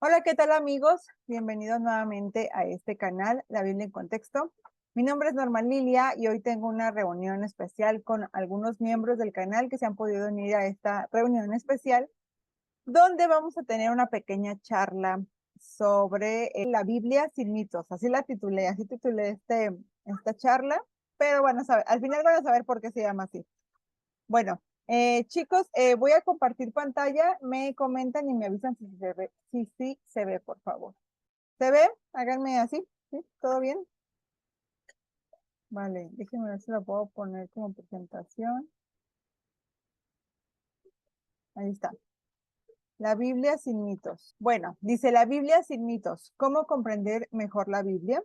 Hola, ¿qué tal amigos? Bienvenidos nuevamente a este canal, La Biblia en Contexto. Mi nombre es Norma Lilia y hoy tengo una reunión especial con algunos miembros del canal que se han podido unir a esta reunión especial, donde vamos a tener una pequeña charla sobre la Biblia sin mitos. Así titulé esta charla, pero van a saber, al final van a saber por qué se llama así. Bueno, chicos, voy a compartir pantalla. Me comentan y me avisan si se ve, si sí se ve, por favor. ¿Se ve? Háganme así. ¿Sí? ¿Todo bien? Vale, déjenme ver si lo puedo poner como presentación. Ahí está. La Biblia sin mitos. Bueno, dice la Biblia sin mitos. ¿Cómo comprender mejor la Biblia?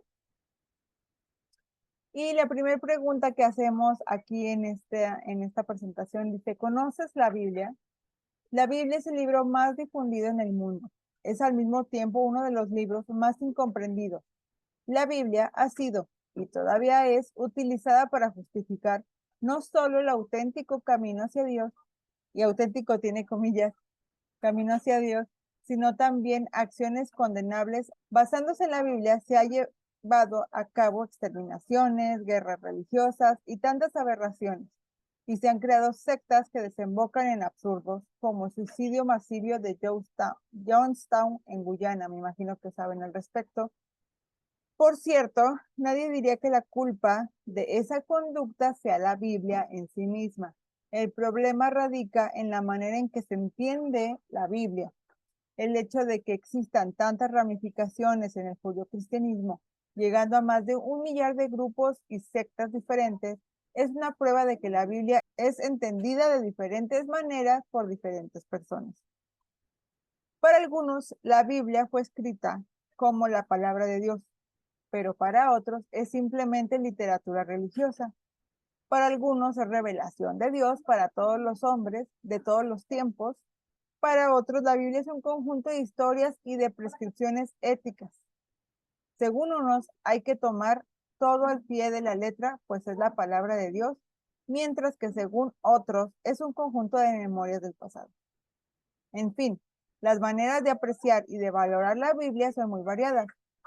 Y la primera pregunta que hacemos aquí en esta presentación dice, ¿conoces la Biblia? La Biblia es el libro más difundido en el mundo. Es al mismo tiempo uno de los libros más incomprendidos. La Biblia ha sido y todavía es utilizada para justificar no solo el auténtico camino hacia Dios, y auténtico tiene comillas, camino hacia Dios, sino también acciones condenables. Basándose en la Biblia se ha llevado a cabo exterminaciones, guerras religiosas y tantas aberraciones. Y se han creado sectas que desembocan en absurdos, como el suicidio masivo de Jonestown en Guyana, me imagino que saben al respecto. Por cierto, nadie diría que la culpa de esa conducta sea la Biblia en sí misma. El problema radica en la manera en que se entiende la Biblia. El hecho de que existan tantas ramificaciones en el judeocristianismo, llegando a más de 1 millar de grupos y sectas diferentes, es una prueba de que la Biblia es entendida de diferentes maneras por diferentes personas. Para algunos, la Biblia fue escrita como la palabra de Dios, pero para otros es simplemente literatura religiosa. Para algunos es revelación de Dios para todos los hombres de todos los tiempos. Para otros, la Biblia es un conjunto de historias y de prescripciones éticas. Según unos, hay que tomar todo al pie de la letra, pues es la palabra de Dios, mientras que según otros, es un conjunto de memorias del pasado. En fin, las maneras de apreciar y de valorar la Biblia son muy variadas,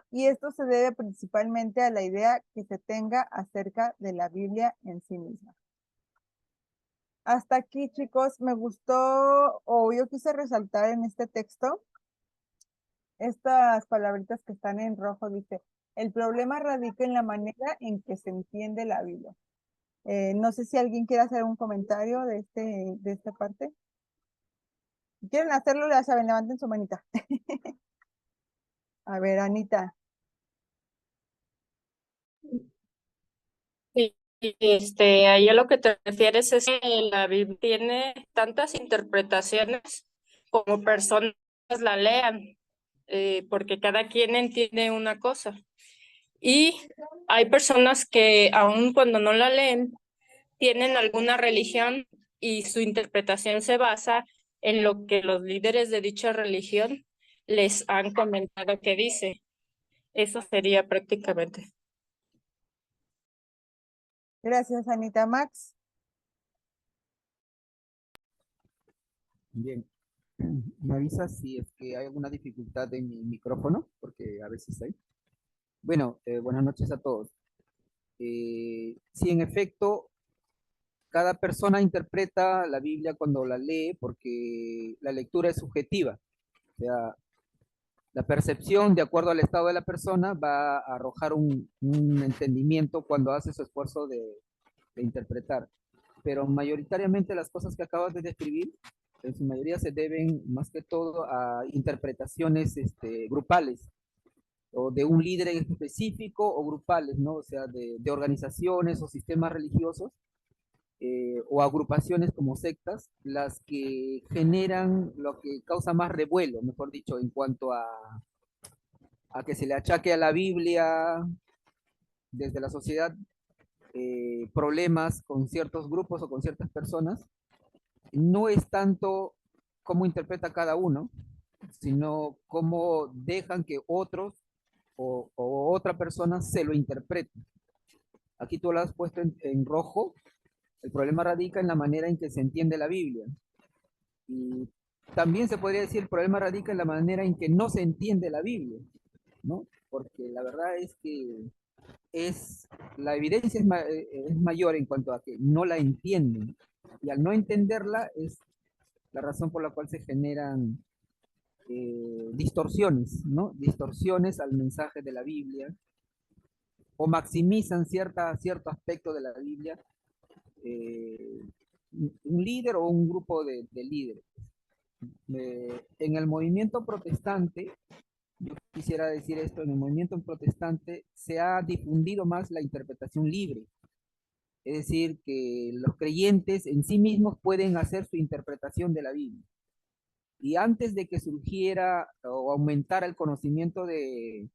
y esto se debe principalmente a la idea que se tenga acerca de la Biblia en sí misma. Hasta aquí, chicos, me gustó, o yo quise resaltar en este texto, estas palabritas que están en rojo, dice, el problema radica en la manera en que se entiende la Biblia. No sé si alguien quiere hacer un comentario de esta parte. Si quieren hacerlo, ya saben, levanten su manita. A ver, Anita. Sí, ahí a lo que te refieres es que la Biblia tiene tantas interpretaciones como personas la lean, porque cada quien entiende una cosa. Y hay personas que aun cuando no la leen, tienen alguna religión y su interpretación se basa en lo que los líderes de dicha religión les han comentado que dice. Eso sería prácticamente. Gracias, Anita. Max. Bien, me avisa si es que hay alguna dificultad en mi micrófono, porque a veces hay. Bueno, buenas noches a todos. Sí, en efecto, cada persona interpreta la Biblia cuando la lee, porque la lectura es subjetiva. O sea, la percepción, de acuerdo al estado de la persona, va a arrojar un entendimiento cuando hace su esfuerzo de interpretar. Pero mayoritariamente las cosas que acabas de describir, en su mayoría se deben más que todo a interpretaciones grupales, o de un líder en específico, o grupales, ¿no? O sea, de organizaciones o sistemas religiosos, o agrupaciones como sectas, las que generan lo que causa más revuelo, mejor dicho, en cuanto a que se le achaque a la Biblia desde la sociedad problemas con ciertos grupos o con ciertas personas. No es tanto cómo interpreta cada uno, sino cómo dejan que otros o otra persona se lo interpreten. Aquí tú lo has puesto en rojo. El problema radica en la manera en que se entiende la Biblia. Y también se podría decir el problema radica en la manera en que no se entiende la Biblia, ¿no? Porque la verdad es que la evidencia es mayor en cuanto a que no la entienden. Y al no entenderla es la razón por la cual se generan distorsiones, ¿no? Distorsiones al mensaje de la Biblia o maximizan cierto aspecto de la Biblia eh, un líder o un grupo de líderes. En el movimiento protestante, yo quisiera decir esto, en el movimiento protestante se ha difundido más la interpretación libre, es decir, que los creyentes en sí mismos pueden hacer su interpretación de la Biblia. Y antes de que surgiera o aumentara el conocimiento de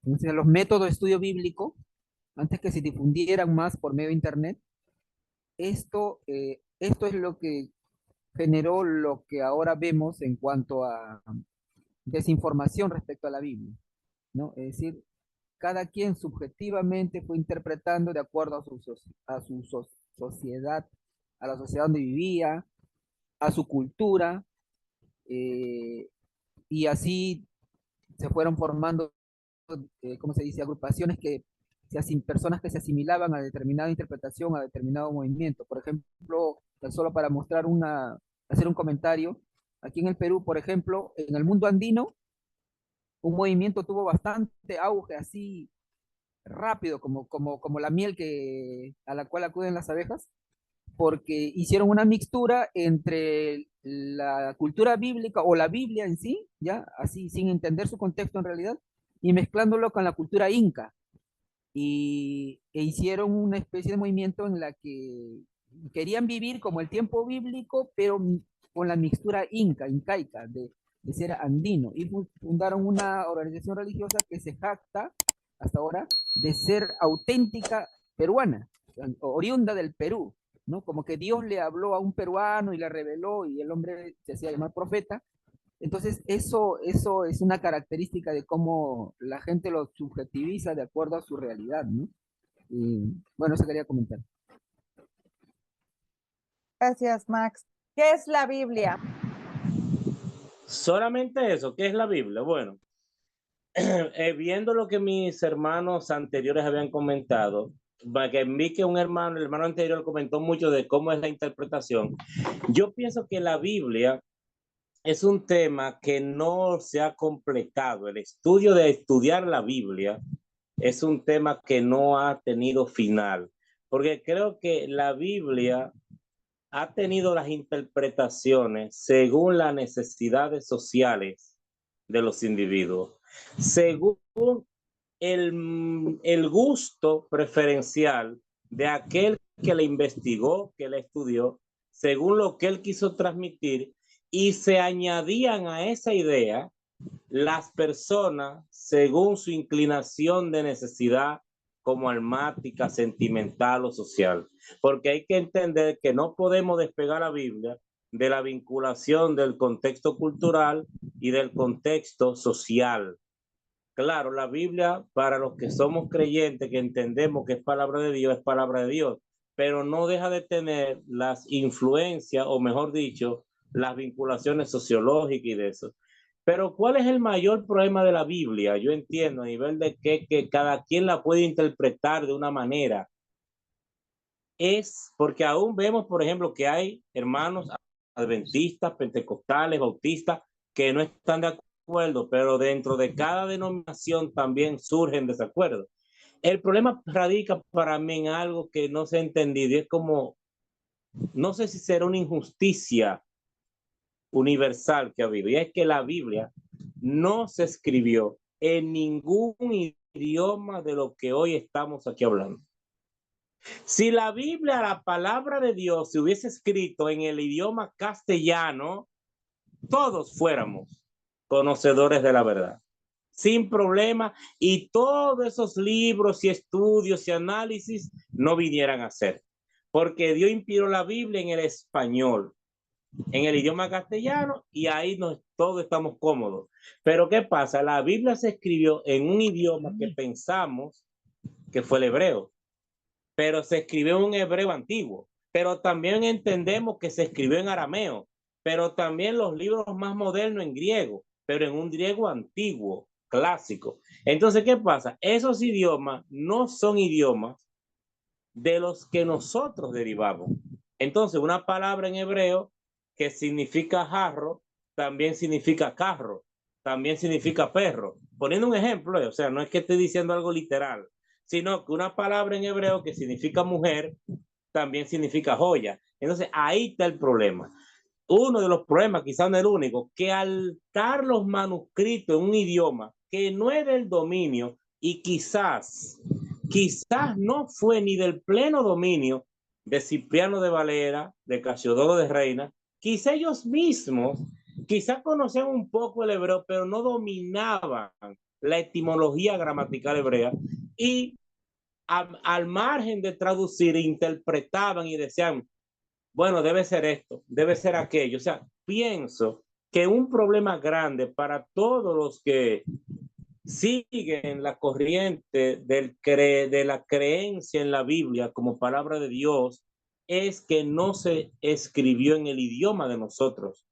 los métodos de estudio bíblico, antes que se difundieran más por medio de Internet, esto es lo que generó lo que ahora vemos en cuanto a desinformación respecto a la Biblia, ¿no? Es decir, cada quien subjetivamente fue interpretando de acuerdo a su sociedad, a la sociedad donde vivía, a su cultura, eh, y así se fueron formando, ¿cómo se dice?, agrupaciones personas que se asimilaban a determinada interpretación, a determinado movimiento. Por ejemplo, solo para hacer un comentario, aquí en el Perú, por ejemplo, en el mundo andino, un movimiento tuvo bastante auge así rápido, como la miel a la cual acuden las abejas, porque hicieron una mixtura entre la cultura bíblica o la Biblia en sí, ya, así sin entender su contexto en realidad, y mezclándolo con la cultura inca. E hicieron una especie de movimiento en la que querían vivir como el tiempo bíblico, pero con la mixtura incaica, de ser andino, y fundaron una organización religiosa que se jacta hasta ahora de ser auténtica peruana, oriunda del Perú, ¿no? Como que Dios le habló a un peruano y le reveló y el hombre se hacía llamar profeta. Entonces, eso es una característica de cómo la gente lo subjetiviza de acuerdo a su realidad, ¿no? Y bueno, eso quería comentar. Gracias, Max. ¿Qué es la Biblia? Solamente eso, ¿qué es la Biblia? Bueno, viendo lo que mis hermanos anteriores habían comentado, que vi que el hermano anterior comentó mucho de cómo es la interpretación. Yo pienso que la Biblia es un tema que no se ha completado. El estudio de estudiar la Biblia es un tema que no ha tenido final, porque creo que la Biblia ha tenido las interpretaciones según las necesidades sociales de los individuos, según el gusto preferencial de aquel que la investigó, que la estudió, según lo que él quiso transmitir, y se añadían a esa idea las personas según su inclinación de necesidad como almática, sentimental o social. Porque hay que entender que no podemos despegar la Biblia de la vinculación del contexto cultural y del contexto social. Claro, la Biblia, para los que somos creyentes, que entendemos que es palabra de Dios, es palabra de Dios, pero no deja de tener las influencias, o mejor dicho, las vinculaciones sociológicas y de eso. Pero ¿cuál es el mayor problema de la Biblia? Yo entiendo a nivel de que cada quien la puede interpretar de una manera. Es porque aún vemos, por ejemplo, que hay hermanos adventistas, pentecostales, bautistas, que no están de acuerdo, pero dentro de cada denominación también surgen desacuerdos. El problema radica para mí en algo que no se ha entendido, y es como, no sé si será una injusticia universal que ha habido, y es que la Biblia no se escribió en ningún idioma de lo que hoy estamos aquí hablando. Si la Biblia, la palabra de Dios, se hubiese escrito en el idioma castellano, todos fuéramos conocedores de la verdad, sin problema, y todos esos libros y estudios y análisis no vinieran a ser, porque Dios inspiró la Biblia en el español, en el idioma castellano, y ahí todos estamos cómodos. Pero ¿qué pasa? La Biblia se escribió en un idioma que pensamos que fue el hebreo, pero se escribió en un hebreo antiguo. pero también entendemos que se escribió en arameo, pero también los libros más modernos en griego, pero en un griego antiguo, clásico. Entonces, ¿qué pasa? Esos idiomas no son idiomas de los que nosotros derivamos. Entonces, una palabra en hebreo que significa jarro, también significa carro, también significa perro. Poniendo un ejemplo, o sea, no es que esté diciendo algo literal, sino que una palabra en hebreo que significa mujer, también significa joya. Entonces, ahí está el problema. Uno de los problemas, quizás no el único, que al estar los manuscritos en un idioma que no es del dominio y quizás no fue ni del pleno dominio de Cipriano de Valera, de Casiodoro de Reina, quizá ellos mismos, quizás conocían un poco el hebreo, pero no dominaban la etimología gramatical hebrea y al margen de traducir, interpretaban y decían, bueno, debe ser esto, debe ser aquello. O sea, pienso que un problema grande para todos los que siguen la corriente de la creencia en la Biblia como palabra de Dios es que no se escribió en el idioma de nosotros,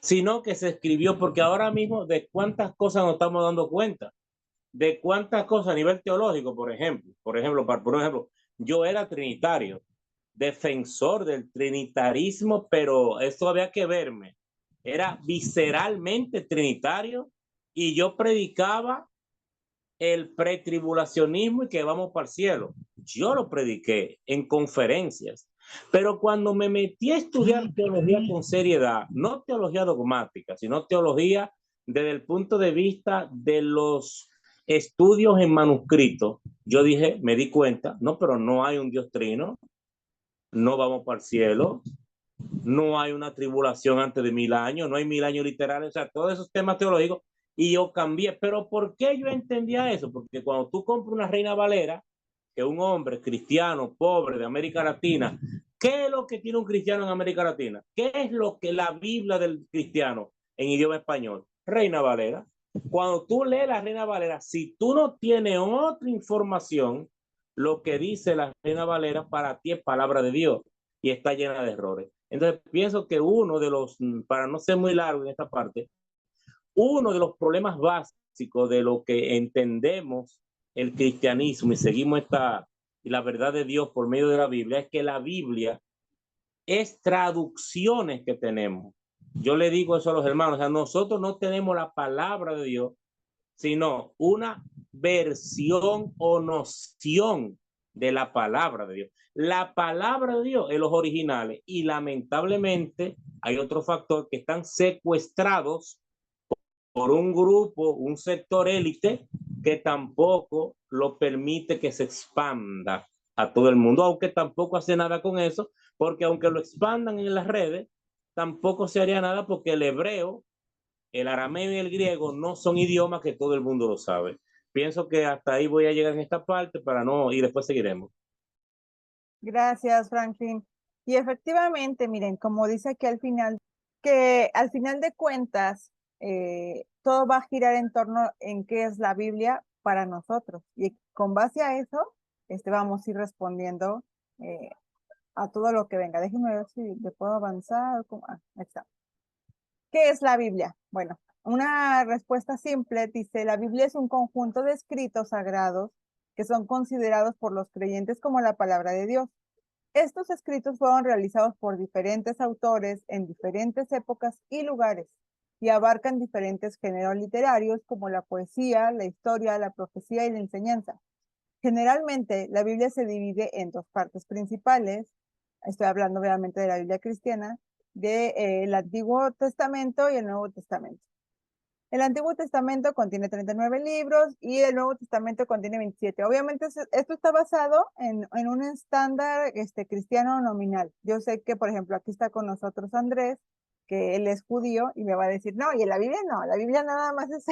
sino que se escribió porque ahora mismo de cuántas cosas nos estamos dando cuenta, de cuántas cosas a nivel teológico, por ejemplo, yo era trinitario, defensor del trinitarismo, pero eso había que verme. Era visceralmente trinitario y yo predicaba el pretribulacionismo y que vamos para el cielo. Yo lo prediqué en conferencias, pero cuando me metí a estudiar teología con seriedad, no teología dogmática, sino teología desde el punto de vista de los estudios en manuscrito, yo dije, me di cuenta, no, pero no hay un Dios trino, no vamos para el cielo, no hay una tribulación antes de 1000 años, no hay 1000 años literales, o sea, todos esos temas teológicos, y yo cambié. Pero ¿por qué yo entendía eso? Porque cuando tú compras una Reina Valera, que es un hombre cristiano, pobre, de América Latina, ¿qué es lo que tiene un cristiano en América Latina? ¿Qué es lo que la Biblia del cristiano en idioma español? Reina Valera. Cuando tú lees la Reina Valera, si tú no tienes otra información, lo que dice la Reina Valera para ti es palabra de Dios y está llena de errores. Entonces, pienso que uno de los, para no ser muy largo en esta parte, uno de los problemas básicos de lo que entendemos el cristianismo y seguimos y la verdad de Dios por medio de la Biblia es que la Biblia es traducciones que tenemos. Yo le digo eso a los hermanos, o sea, nosotros no tenemos la palabra de Dios, sino una versión o noción de la palabra de Dios. La palabra de Dios es los originales y lamentablemente hay otro factor que están secuestrados por un grupo, un sector élite que tampoco lo permite que se expanda a todo el mundo, aunque tampoco hace nada con eso, porque aunque lo expandan en las redes, tampoco se haría nada porque el hebreo, el arameo y el griego no son idiomas que todo el mundo lo sabe. Pienso que hasta ahí voy a llegar en esta parte para no, y después seguiremos. Gracias, Franklin. Y efectivamente, miren, como dice aquí al final, que al final de cuentas, todo va a girar en torno en qué es la Biblia para nosotros. Y con base a eso, vamos a ir respondiendo a todo lo que venga. Déjenme ver si le puedo avanzar. Ahí está. ¿Qué es la Biblia? Bueno, una respuesta simple dice, la Biblia es un conjunto de escritos sagrados que son considerados por los creyentes como la palabra de Dios. Estos escritos fueron realizados por diferentes autores en diferentes épocas y lugares y abarcan diferentes géneros literarios como la poesía, la historia, la profecía y la enseñanza. Generalmente, la Biblia se divide en dos partes principales. Estoy hablando obviamente de la Biblia cristiana, del Antiguo Testamento y el Nuevo Testamento. El Antiguo Testamento contiene 39 libros y el Nuevo Testamento contiene 27. Obviamente esto está basado en un estándar cristiano nominal. Yo sé que, por ejemplo, aquí está con nosotros Andrés, que él es judío y me va a decir, no, y en la Biblia no, la Biblia nada más es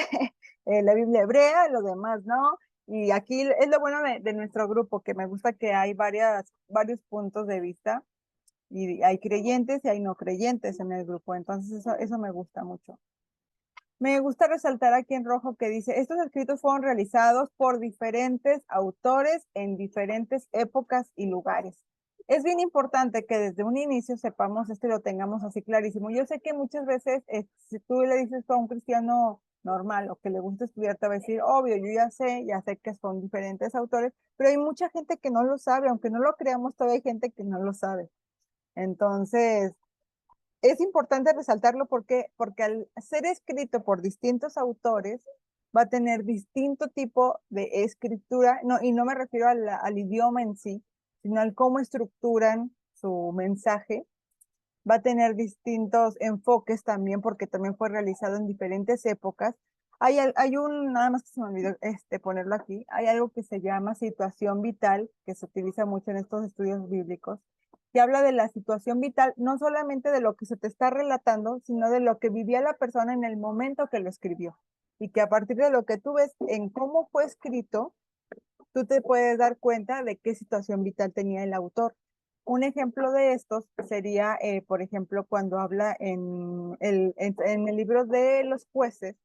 la Biblia hebrea, lo demás no. Y aquí es lo bueno de nuestro grupo, que me gusta que hay varios puntos de vista y hay creyentes y hay no creyentes en el grupo. Entonces eso me gusta mucho. Me gusta resaltar aquí en rojo que dice, estos escritos fueron realizados por diferentes autores en diferentes épocas y lugares. Es bien importante que desde un inicio sepamos esto y lo tengamos así clarísimo. Yo sé que muchas veces, si tú le dices a un cristiano normal o que le gusta estudiar, te va a decir, obvio, yo ya sé que son diferentes autores, pero hay mucha gente que no lo sabe, aunque no lo creamos, todavía hay gente que no lo sabe. Entonces, es importante resaltarlo porque al ser escrito por distintos autores, va a tener distinto tipo de escritura, no, y no me refiero al idioma en sí, sino al cómo estructuran su mensaje. Va a tener distintos enfoques también, porque también fue realizado en diferentes épocas. Hay nada más que se me olvidó ponerlo aquí, hay algo que se llama situación vital, que se utiliza mucho en estos estudios bíblicos, que habla de la situación vital, no solamente de lo que se te está relatando, sino de lo que vivía la persona en el momento que lo escribió. Y que a partir de lo que tú ves en cómo fue escrito, tú te puedes dar cuenta de qué situación vital tenía el autor. Un ejemplo de estos sería, por ejemplo, cuando habla en el libro de los jueces,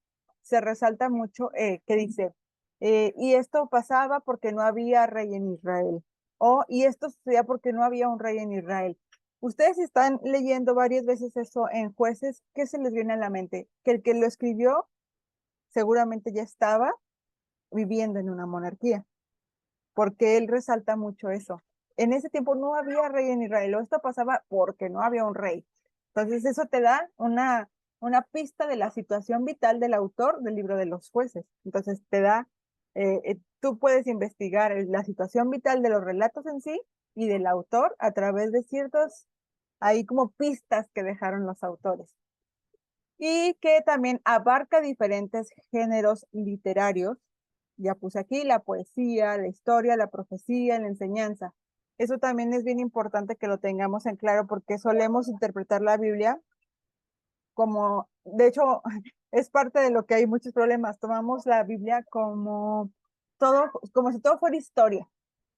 se resalta mucho que dice, y esto pasaba porque no había rey en Israel, o y esto sucedía porque no había un rey en Israel. Ustedes están leyendo varias veces eso en jueces, ¿qué se les viene a la mente? Que el que lo escribió seguramente ya estaba viviendo en una monarquía, porque él resalta mucho eso. En ese tiempo no había rey en Israel, o esto pasaba porque no había un rey. Entonces eso te da una pista de la situación vital del autor del libro de los jueces. Entonces te da, tú puedes investigar la situación vital de los relatos en sí y del autor a través de ciertos, ahí como pistas que dejaron los autores. Y que también abarca diferentes géneros literarios. Ya puse aquí la poesía, la historia, la profecía, la enseñanza. Eso también es bien importante que lo tengamos en claro porque solemos interpretar la Biblia como, de hecho, es parte de lo que hay muchos problemas. Tomamos la Biblia como todo, como si todo fuera historia,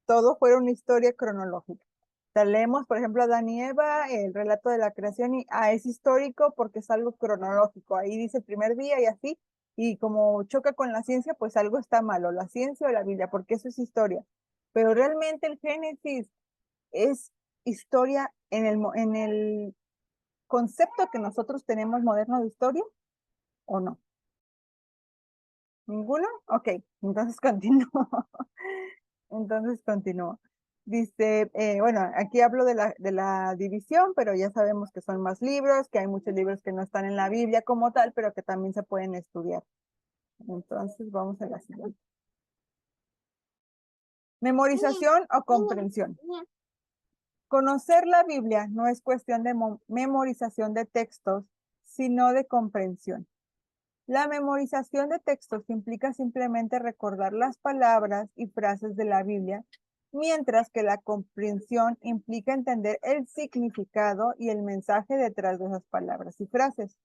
todo fuera una historia cronológica. O sea, leemos, por ejemplo, Adán y Eva, el relato de la creación, y es histórico porque es algo cronológico. Ahí dice el primer día y así, y como choca con la ciencia, pues algo está malo, la ciencia o la Biblia, porque eso es historia. Pero realmente el Génesis es historia en el concepto que nosotros tenemos moderno de historia, ¿o no? ¿Ninguno? Ok, entonces continúo. Entonces continúo. Dice, bueno, aquí hablo de la división, pero ya sabemos que son más libros, que hay muchos libros que no están en la Biblia como tal, pero que también se pueden estudiar. Entonces vamos a la siguiente. Memorización o comprensión. Conocer la Biblia no es cuestión de memorización de textos, sino de comprensión. La memorización de textos implica simplemente recordar las palabras y frases de la Biblia, mientras que la comprensión implica entender el significado y el mensaje detrás de esas palabras y frases.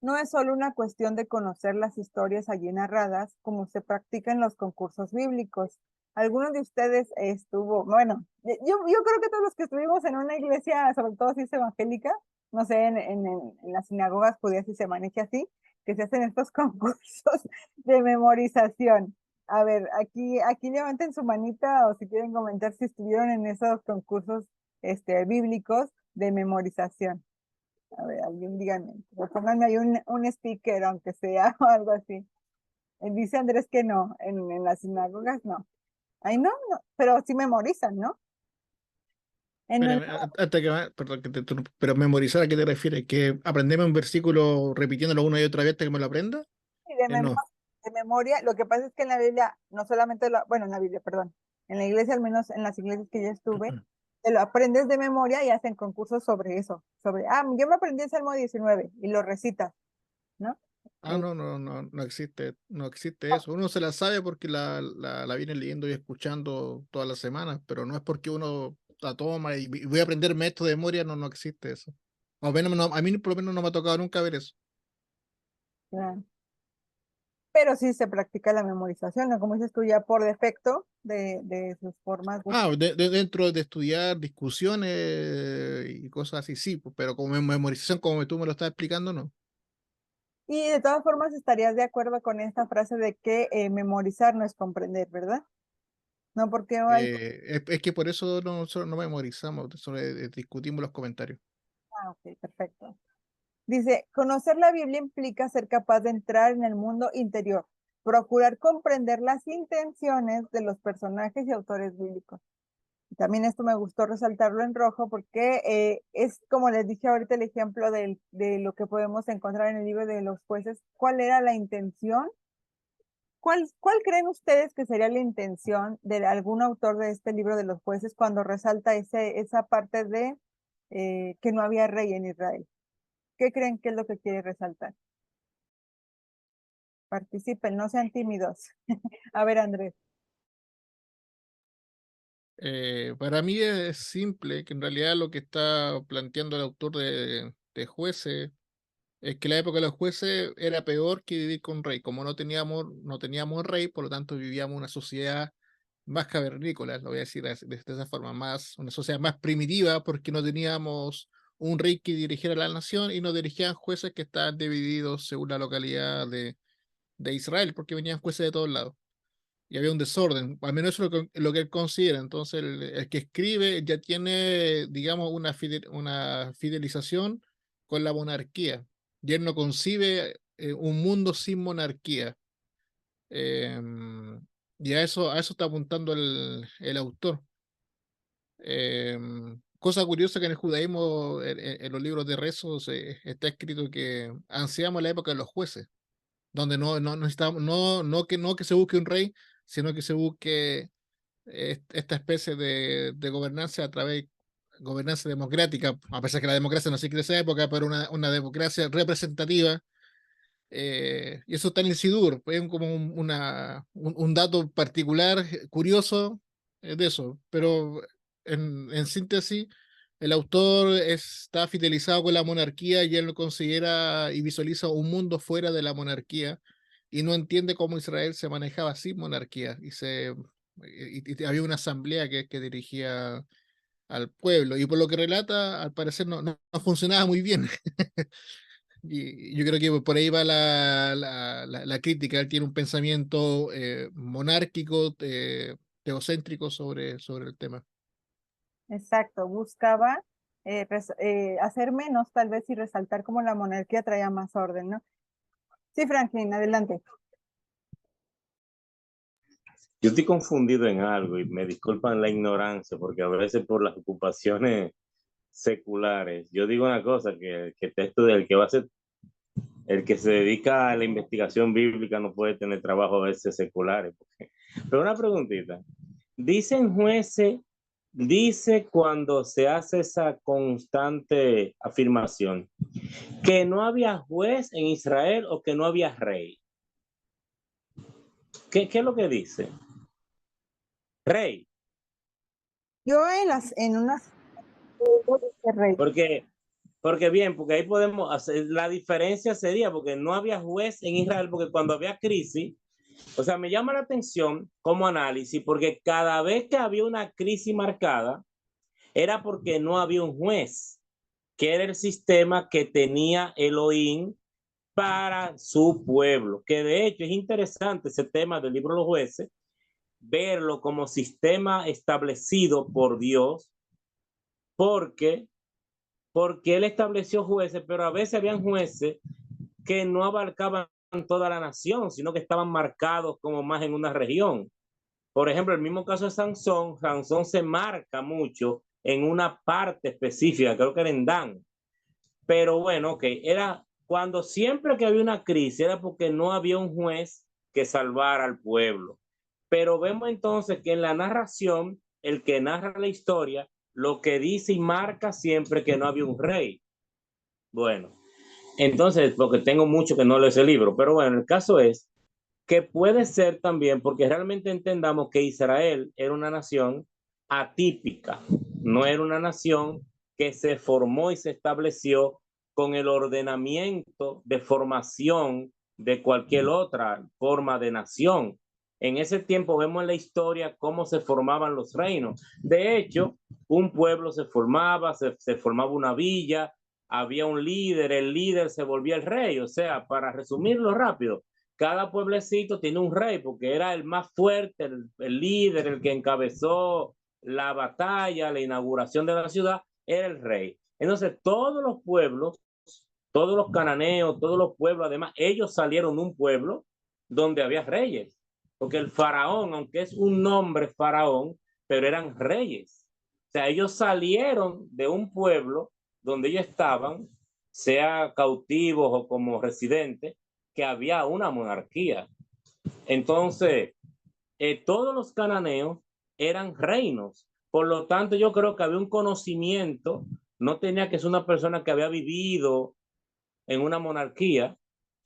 No es solo una cuestión de conocer las historias allí narradas, como se practica en los concursos bíblicos. ¿Alguno de ustedes bueno, yo creo que todos los que estuvimos en una iglesia, sobre todo si es evangélica, no sé, en las sinagogas podría si se maneja así, que se hacen estos concursos de memorización. A ver, aquí levanten su manita o si quieren comentar si estuvieron en esos concursos bíblicos de memorización. A ver, alguien díganme, o pónganme ahí un sticker, aunque sea, o algo así. Dice Andrés que no, en las sinagogas no. Ay, no, no, pero sí memorizan, ¿no? En el, Antes que perdón que te interrumpa, pero memorizar, ¿a qué te refieres? ¿Que aprendeme un versículo repitiéndolo una y otra vez hasta que me lo aprenda? No. de memoria, lo que pasa es que en la Biblia, no solamente, bueno, en la Biblia, perdón, en la iglesia, al menos en las iglesias que yo estuve, te lo aprendes de memoria y hacen concursos sobre eso, yo me aprendí el Salmo 19 y lo recitas, ¿no? Ah, no existe, no existe eso. Uno se la sabe porque la viene leyendo y escuchando todas las semanas, pero no es porque uno la toma y voy a aprenderme esto de memoria, no existe eso. O menos, a mí por lo menos no me ha tocado nunca ver eso. Claro. Pero sí se practica la memorización, ¿no? Como dices tú, ya por defecto de sus formas. Dentro de estudiar discusiones y cosas así, sí, pues, pero como memorización, como tú me lo estás explicando, no. Y de todas formas estarías de acuerdo con esta frase de que memorizar no es comprender, ¿verdad? No, porque hay... Es que por eso nosotros no memorizamos, solo discutimos los comentarios. Ah, ok, perfecto. Dice, conocer la Biblia implica ser capaz de entrar en el mundo interior, procurar comprender las intenciones de los personajes y autores bíblicos. También esto me gustó resaltarlo en rojo porque es como les dije ahorita el ejemplo de lo que podemos encontrar en el libro de los jueces. ¿Cuál era la intención? ¿Cuál creen ustedes que sería la intención de algún autor de este libro de los jueces cuando resalta esa parte de que no había rey en Israel? ¿Qué creen que es lo que quiere resaltar? Participen, no sean tímidos. A ver, Andrés. Para mí es simple, que en realidad lo que está planteando el autor de Jueces es que la época de los jueces era peor que vivir con rey. Como no teníamos rey, por lo tanto vivíamos una sociedad más cavernícola, lo voy a decir de esa forma, una sociedad más primitiva, porque no teníamos un rey que dirigiera la nación y nos dirigían jueces que estaban divididos según la localidad de Israel, porque venían jueces de todos lados. Y había un desorden, al menos eso es lo que él considera. Entonces, el que escribe ya tiene, digamos, una fidelización con la monarquía. Y él no concibe un mundo sin monarquía. Y a eso está apuntando el autor. Cosa curiosa que en el judaísmo, en los libros de rezos, está escrito que ansiamos la época de los jueces, donde no necesitamos, no que se busque un rey, sino que se busque esta especie de gobernanza a través gobernanza democrática, a pesar que la democracia no existe en esa época, pero una democracia representativa. Y eso está en el Sidur, es como un dato particular, curioso, de eso. Pero en síntesis, el autor está fidelizado con la monarquía y él lo considera y visualiza un mundo fuera de la monarquía y no entiende cómo Israel se manejaba sin monarquía y había una asamblea que dirigía al pueblo y por lo que relata, al parecer no funcionaba muy bien. Y yo creo que por ahí va la crítica. Él tiene un pensamiento monárquico, teocéntrico sobre el tema. Exacto, buscaba hacer menos tal vez y resaltar como la monarquía traía más orden, ¿no? Sí, Franklin, adelante. Yo estoy confundido en algo y me disculpan la ignorancia porque a veces por las ocupaciones seculares, yo digo una cosa, que texto del que va a ser, el que se dedica a la investigación bíblica no puede tener trabajo a veces seculares. Pero una preguntita, dicen jueces, dice cuando se hace esa constante afirmación, que no había juez en Israel o que no había rey. ¿Qué es lo que dice? Rey. Yo en unas rey. Porque bien, porque ahí podemos hacer, la diferencia sería porque no había juez en Israel, porque cuando había crisis, o sea, me llama la atención como análisis, porque cada vez que había una crisis marcada, era porque no había un juez, que era el sistema que tenía Elohim para su pueblo, que de hecho es interesante ese tema del libro de los jueces, verlo como sistema establecido por Dios, porque él estableció jueces, pero a veces habían jueces que no abarcaban toda la nación, sino que estaban marcados como más en una región. Por ejemplo, el mismo caso de Sansón se marca mucho en una parte específica, creo que era en Dan. Pero bueno, ok, era cuando siempre que había una crisis, era porque no había un juez que salvara al pueblo. Pero vemos entonces que en la narración, el que narra la historia, lo que dice y marca siempre que no había un rey. Bueno, entonces, porque tengo mucho que no leo ese libro, pero bueno, el caso es que puede ser también porque realmente entendamos que Israel era una nación atípica, no era una nación que se formó y se estableció con el ordenamiento de formación de cualquier otra forma de nación. En ese tiempo vemos en la historia cómo se formaban los reinos. De hecho, un pueblo se formaba, se formaba una villa, había un líder, el líder se volvía el rey. O sea, para resumirlo rápido, cada pueblecito tiene un rey, porque era el más fuerte, el líder, el que encabezó la batalla, la inauguración de la ciudad, era el rey. Entonces, todos los pueblos, todos los cananeos, todos los pueblos, además, ellos salieron de un pueblo donde había reyes, porque el faraón, aunque es un nombre faraón, pero eran reyes. O sea, ellos salieron de un pueblo donde ellos estaban, sea cautivos o como residentes, que había una monarquía. Entonces, todos los cananeos eran reinos. Por lo tanto, yo creo que había un conocimiento, no tenía que ser una persona que había vivido en una monarquía,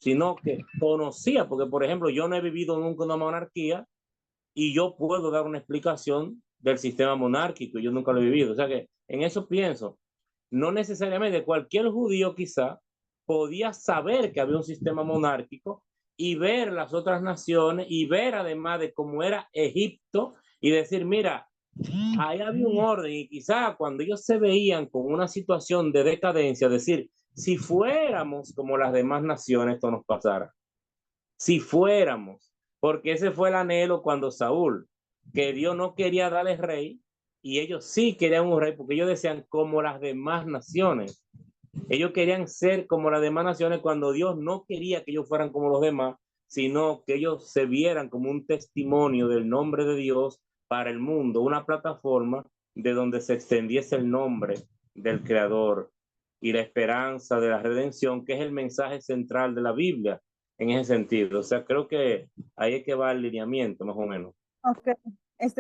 sino que conocía, porque por ejemplo, yo no he vivido nunca en una monarquía y yo puedo dar una explicación del sistema monárquico, yo nunca lo he vivido. O sea que en eso pienso, no necesariamente cualquier judío quizá podía saber que había un sistema monárquico y ver las otras naciones y ver además de cómo era Egipto y decir, mira, ahí había un orden y quizá cuando ellos se veían con una situación de decadencia, decir, si fuéramos como las demás naciones, esto nos pasara. Si fuéramos, porque ese fue el anhelo cuando Saúl, que Dios no quería darle rey y ellos sí querían un rey, porque ellos decían como las demás naciones. Ellos querían ser como las demás naciones cuando Dios no quería que ellos fueran como los demás, sino que ellos se vieran como un testimonio del nombre de Dios para el mundo, una plataforma de donde se extendiese el nombre del Creador y la esperanza de la redención, que es el mensaje central de la Biblia en ese sentido. O sea, creo que ahí es que va el lineamiento, más o menos. Ok,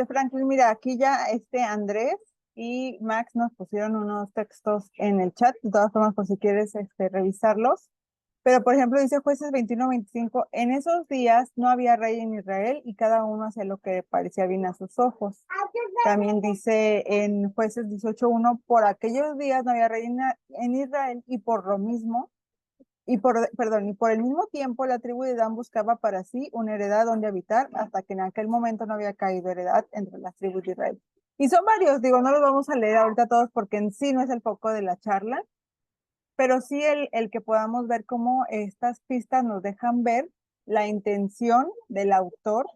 Franklin, mira, aquí ya Andrés y Max nos pusieron unos textos en el chat, de todas formas, por si quieres revisarlos. Pero, por ejemplo, dice Jueces 21-25, en esos días no había rey en Israel y cada uno hacía lo que parecía bien a sus ojos. También dice en Jueces 18:1, por aquellos días no había rey en Israel y por lo mismo, y por el mismo tiempo la tribu de Dan buscaba para sí una heredad donde habitar hasta que en aquel momento no había caído heredad entre las tribus de Israel. Y son varios, digo, no los vamos a leer ahorita todos porque en sí no es el foco de la charla, pero sí el que podamos ver cómo estas pistas nos dejan ver la intención del autor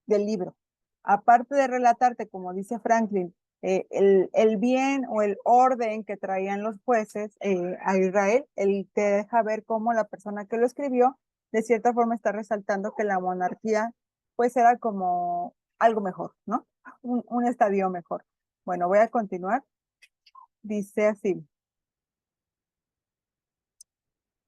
del libro. Aparte de relatarte, como dice Franklin, el bien o el orden que traían los jueces a Israel, él te deja ver cómo la persona que lo escribió, de cierta forma está resaltando que la monarquía pues era como algo mejor, ¿no? Un estadio mejor. Bueno, voy a continuar. Dice así.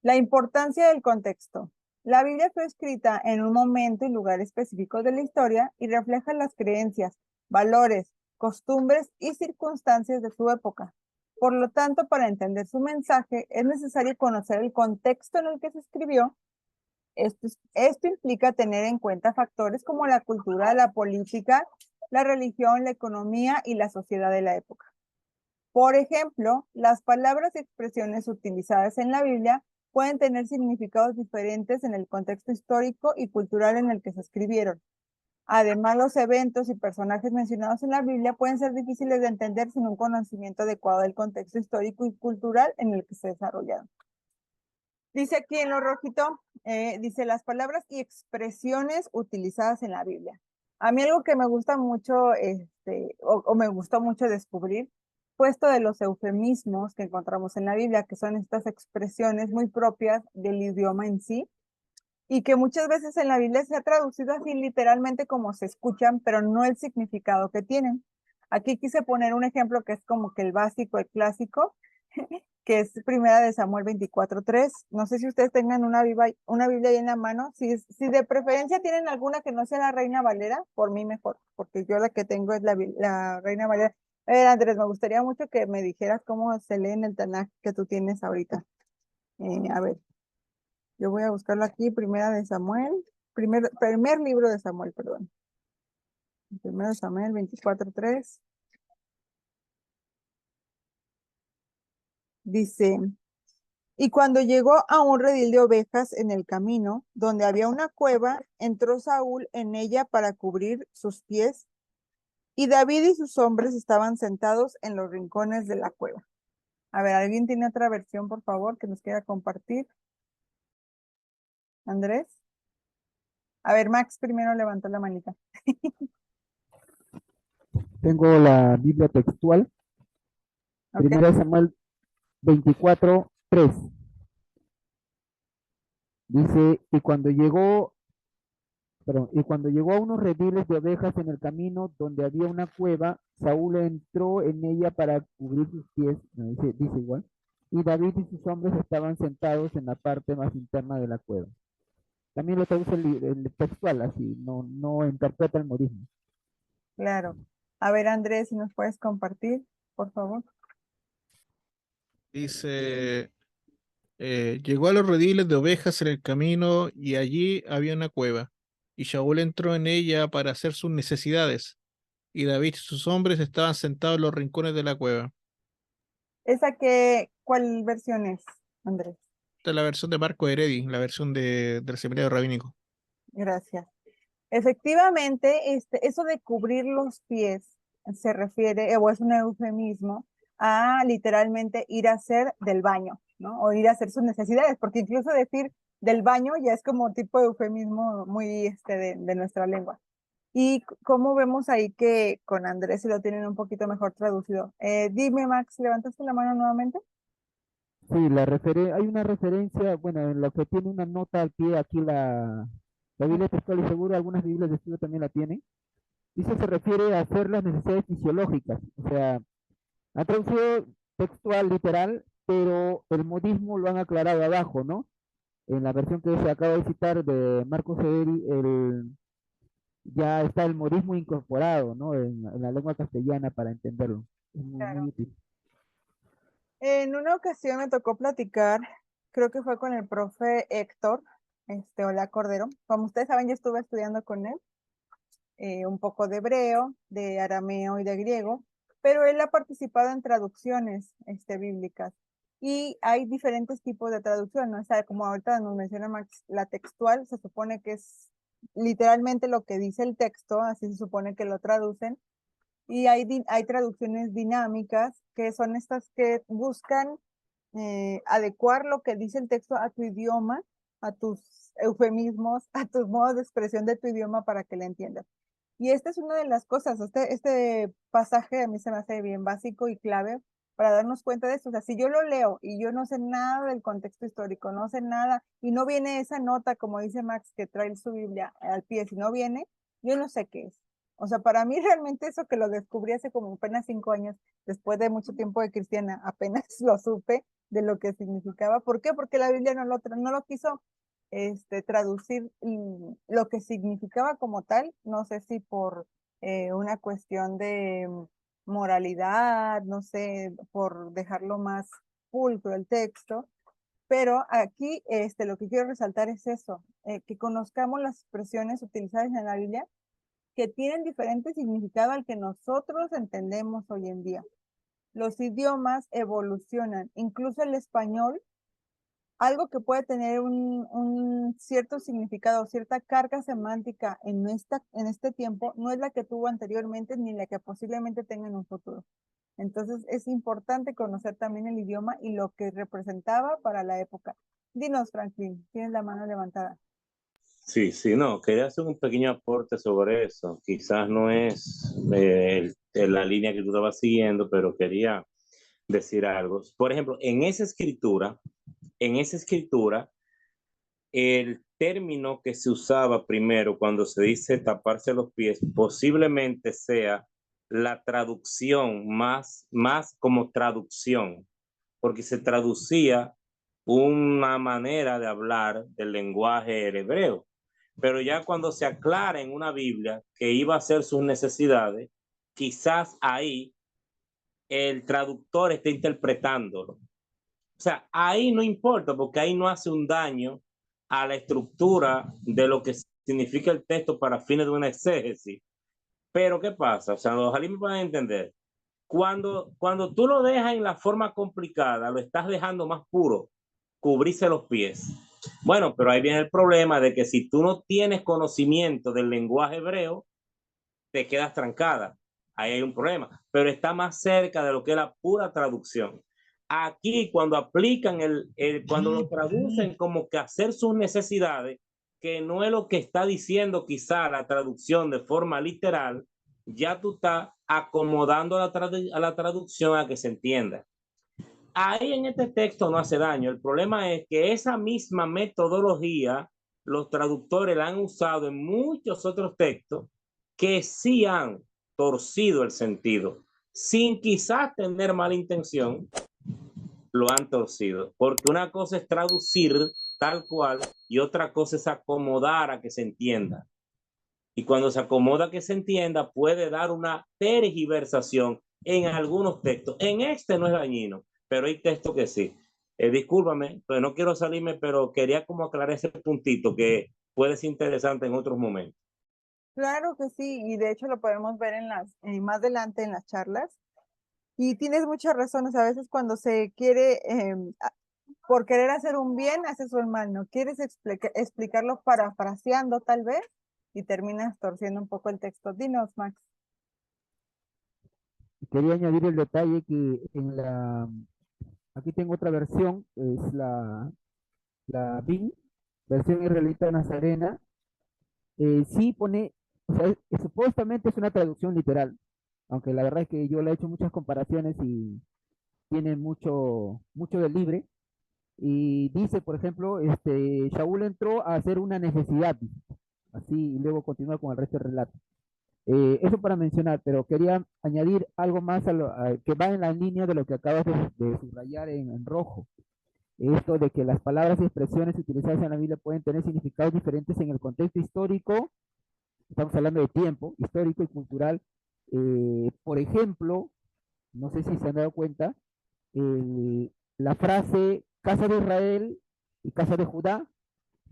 La importancia del contexto. La Biblia fue escrita en un momento y lugar específicos de la historia y refleja las creencias, valores, costumbres y circunstancias de su época. Por lo tanto, para entender su mensaje, es necesario conocer el contexto en el que se escribió. Esto implica tener en cuenta factores como la cultura, la política, la religión, la economía y la sociedad de la época. Por ejemplo, las palabras y expresiones utilizadas en la Biblia pueden tener significados diferentes en el contexto histórico y cultural en el que se escribieron. Además, los eventos y personajes mencionados en la Biblia pueden ser difíciles de entender sin un conocimiento adecuado del contexto histórico y cultural en el que se desarrollaron. Dice aquí en lo rojito, dice las palabras y expresiones utilizadas en la Biblia. A mí algo que me gusta mucho, o me gustó mucho descubrir, fue esto de los eufemismos que encontramos en la Biblia, que son estas expresiones muy propias del idioma en sí, y que muchas veces en la Biblia se ha traducido así literalmente como se escuchan, pero no el significado que tienen. Aquí quise poner un ejemplo que es como que el básico, el clásico, que es Primera de Samuel 24:3. No sé si ustedes tengan una Biblia ahí en la mano. Si de preferencia tienen alguna que no sea la Reina Valera, por mí mejor, porque yo la que tengo es la Reina Valera. A ver, Andrés, me gustaría mucho que me dijeras cómo se lee en el Tanaj que tú tienes ahorita. A ver, yo voy a buscarlo aquí, Primera de Samuel, primer libro de Samuel, perdón. Primero de Samuel 24:3. Dice, y cuando llegó a un redil de ovejas en el camino, donde había una cueva, entró Saúl en ella para cubrir sus pies, y David y sus hombres estaban sentados en los rincones de la cueva. A ver, ¿alguien tiene otra versión, por favor, que nos quiera compartir? Andrés. A ver, Max primero levantó la manita. Tengo la Biblia textual, ¿Ok? 1 Samuel 24:3. Dice, y cuando llegó a unos rediles de ovejas en el camino donde había una cueva, Saúl entró en ella para cubrir sus pies, no, dice igual, y David y sus hombres estaban sentados en la parte más interna de la cueva. También lo traduce el textual, así, no interpreta el modismo. Claro. A ver, Andrés, si nos puedes compartir, por favor. Dice, llegó a los rediles de ovejas en el camino y allí había una cueva. Y Saúl entró en ella para hacer sus necesidades. Y David y sus hombres estaban sentados en los rincones de la cueva. ¿Cuál versión es, Andrés? Esta es la versión de Marco Heredi, la versión del seminario rabínico. Gracias. Efectivamente, eso de cubrir los pies se refiere, o es un eufemismo, a literalmente ir a hacer del baño, ¿no? O ir a hacer sus necesidades, porque incluso decir del baño ya es como tipo de eufemismo muy de nuestra lengua. Y cómo vemos ahí que con Andrés se lo tienen un poquito mejor traducido. Dime, Max, ¿levantaste la mano nuevamente? Sí, hay una referencia, bueno, en lo que tiene una nota al pie, aquí la Biblia textual y seguro algunas Biblias de estudio también la tienen. Dice, se refiere a hacer las necesidades fisiológicas, o sea, ha traducido textual, literal, pero el modismo lo han aclarado abajo, ¿no? En la versión que se acaba de citar de Marcos Severi, ya está el modismo incorporado, ¿no? En la lengua castellana para entenderlo. Es muy Claro. útil. En una ocasión me tocó platicar, creo que fue con el profe Héctor, Hola Cordero. Como ustedes saben, yo estuve estudiando con él un poco de hebreo, de arameo y de griego, pero él ha participado en traducciones bíblicas. Y hay diferentes tipos de traducción, ¿no? O sea, como ahorita nos menciona Max, la textual se supone que es literalmente lo que dice el texto, así se supone que lo traducen. Y hay traducciones dinámicas, que son estas que buscan adecuar lo que dice el texto a tu idioma, a tus eufemismos, a tus modos de expresión de tu idioma para que le entiendas. Y esta es una de las cosas, este pasaje a mí se me hace bien básico y clave para darnos cuenta de esto. O sea, si yo lo leo y yo no sé nada del contexto histórico, no sé nada, y no viene esa nota, como dice Max, que trae su Biblia al pie, si no viene, yo no sé qué es. O sea, para mí realmente eso que lo descubrí hace como apenas 5 años, después de mucho tiempo de cristiana, apenas lo supe de lo que significaba. ¿Por qué? Porque la Biblia no lo quiso traducir lo que significaba como tal, no sé si por una cuestión de moralidad, no sé, por dejarlo más pulcro el texto, pero aquí lo que quiero resaltar es eso, que conozcamos las expresiones utilizadas en la Biblia que tienen diferente significado al que nosotros entendemos hoy en día. Los idiomas evolucionan, incluso el español, algo que puede tener un cierto significado, cierta carga semántica en este tiempo, no es la que tuvo anteriormente ni la que posiblemente tenga en un futuro. Entonces es importante conocer también el idioma y lo que representaba para la época. Dinos, Franklin, tienes la mano levantada. Sí, sí, no, quería hacer un pequeño aporte sobre eso. Quizás no es la línea que tú estabas siguiendo, pero quería decir algo. Por ejemplo, en esa escritura, el término que se usaba primero cuando se dice taparse los pies posiblemente sea la traducción más como traducción, porque se traducía una manera de hablar del lenguaje hebreo. Pero ya cuando se aclara en una Biblia que iba a hacer sus necesidades, quizás ahí el traductor esté interpretándolo. O sea, ahí no importa porque ahí no hace un daño a la estructura de lo que significa el texto para fines de una exégesis. Pero ¿qué pasa? O sea, ojalá me puedan entender. Cuando tú lo dejas en la forma complicada, lo estás dejando más puro, cubrirse los pies. Bueno, pero ahí viene el problema de que si tú no tienes conocimiento del lenguaje hebreo, te quedas trancada. Ahí hay un problema, pero está más cerca de lo que es la pura traducción. Aquí, cuando aplican cuando lo traducen como que hacer sus necesidades, que no es lo que está diciendo quizá la traducción de forma literal, ya tú estás acomodando a la traducción a que se entienda. Ahí en este texto no hace daño. El problema es que esa misma metodología los traductores la han usado en muchos otros textos que sí han torcido el sentido, sin quizás tener mala intención, lo han torcido. Porque una cosa es traducir tal cual y otra cosa es acomodar a que se entienda. Y cuando se acomoda a que se entienda, puede dar una tergiversación en algunos textos. En este no es dañino, pero hay textos que sí. Discúlpame, pues no quiero salirme, pero quería como aclarar ese puntito que puede ser interesante en otros momentos. Claro que sí, y de hecho lo podemos ver más adelante en las charlas. Y tienes muchas razones, a veces cuando se quiere, por querer hacer un bien, haces un mal, no quieres explicarlo parafraseando tal vez, y terminas torciendo un poco el texto. Dinos, Max. Quería añadir el detalle que aquí tengo otra versión, es la BIN, versión israelita nazarena, sí pone, o sea, supuestamente es una traducción literal, aunque la verdad es que yo le he hecho muchas comparaciones y tiene mucho de libre. Y dice, por ejemplo, Shaul entró a hacer una necesidad, así, y luego continúa con el resto del relato. Eso para mencionar, pero quería añadir algo más que va en la línea de lo que acabas de subrayar en rojo. Esto de que las palabras y expresiones utilizadas en la Biblia pueden tener significados diferentes en el contexto histórico. Estamos hablando de tiempo histórico y cultural. Por ejemplo, no sé si se han dado cuenta, la frase casa de Israel y casa de Judá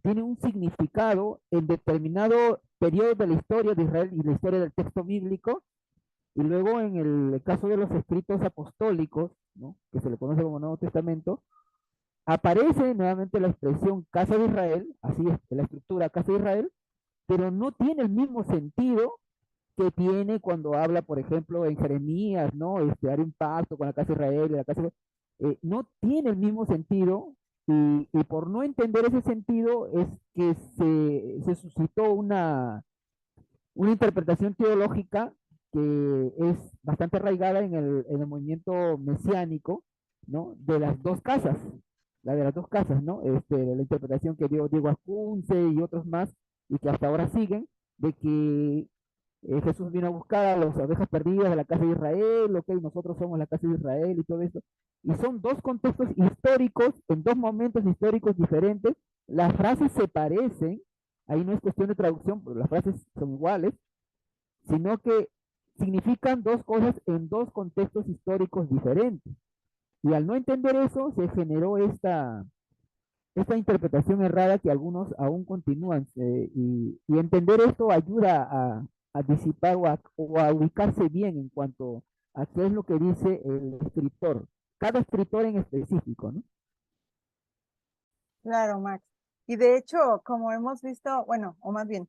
tiene un significado en determinado periodo de la historia de Israel y la historia del texto bíblico, y luego en el caso de los escritos apostólicos, ¿no?, que se le conoce como Nuevo Testamento, aparece nuevamente la expresión casa de Israel, así es, la estructura casa de Israel, pero no tiene el mismo sentido que tiene cuando habla, por ejemplo, en Jeremías, ¿no? Haré un pacto con la casa de Israel y la casa de... no tiene el mismo sentido, y por no entender ese sentido es que se suscitó una interpretación teológica que es bastante arraigada en el movimiento mesiánico, ¿no? De las dos casas, la de las dos casas, ¿no? La interpretación que dio Diego Ascunce y otros más, y que hasta ahora siguen, de que Jesús vino a buscar a las ovejas perdidas de la casa de Israel, ok, nosotros somos la casa de Israel y todo eso. Y son dos contextos históricos, en dos momentos históricos diferentes. Las frases se parecen, ahí no es cuestión de traducción, pero las frases son iguales, sino que significan dos cosas en dos contextos históricos diferentes. Y al no entender eso, se generó esta interpretación errada que algunos aún continúan, y entender esto ayuda a disipar o a ubicarse bien en cuanto a qué es lo que dice el escritor, cada escritor en específico, ¿no? Claro, Max. Y de hecho, como hemos visto, bueno, o más bien,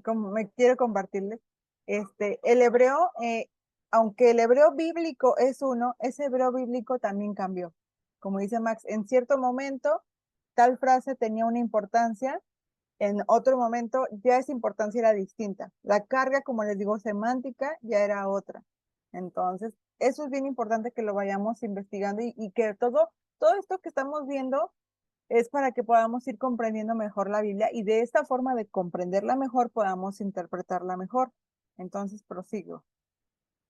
como me quiero compartirles, el hebreo, aunque el hebreo bíblico es uno, ese hebreo bíblico también cambió. Como dice Max, en cierto momento tal frase tenía una importancia, en otro momento ya esa importancia era distinta. La carga, como les digo, semántica ya era otra. Entonces, eso es bien importante que lo vayamos investigando, y que todo esto que estamos viendo es para que podamos ir comprendiendo mejor la Biblia, y de esta forma de comprenderla mejor podamos interpretarla mejor. Entonces, prosigo.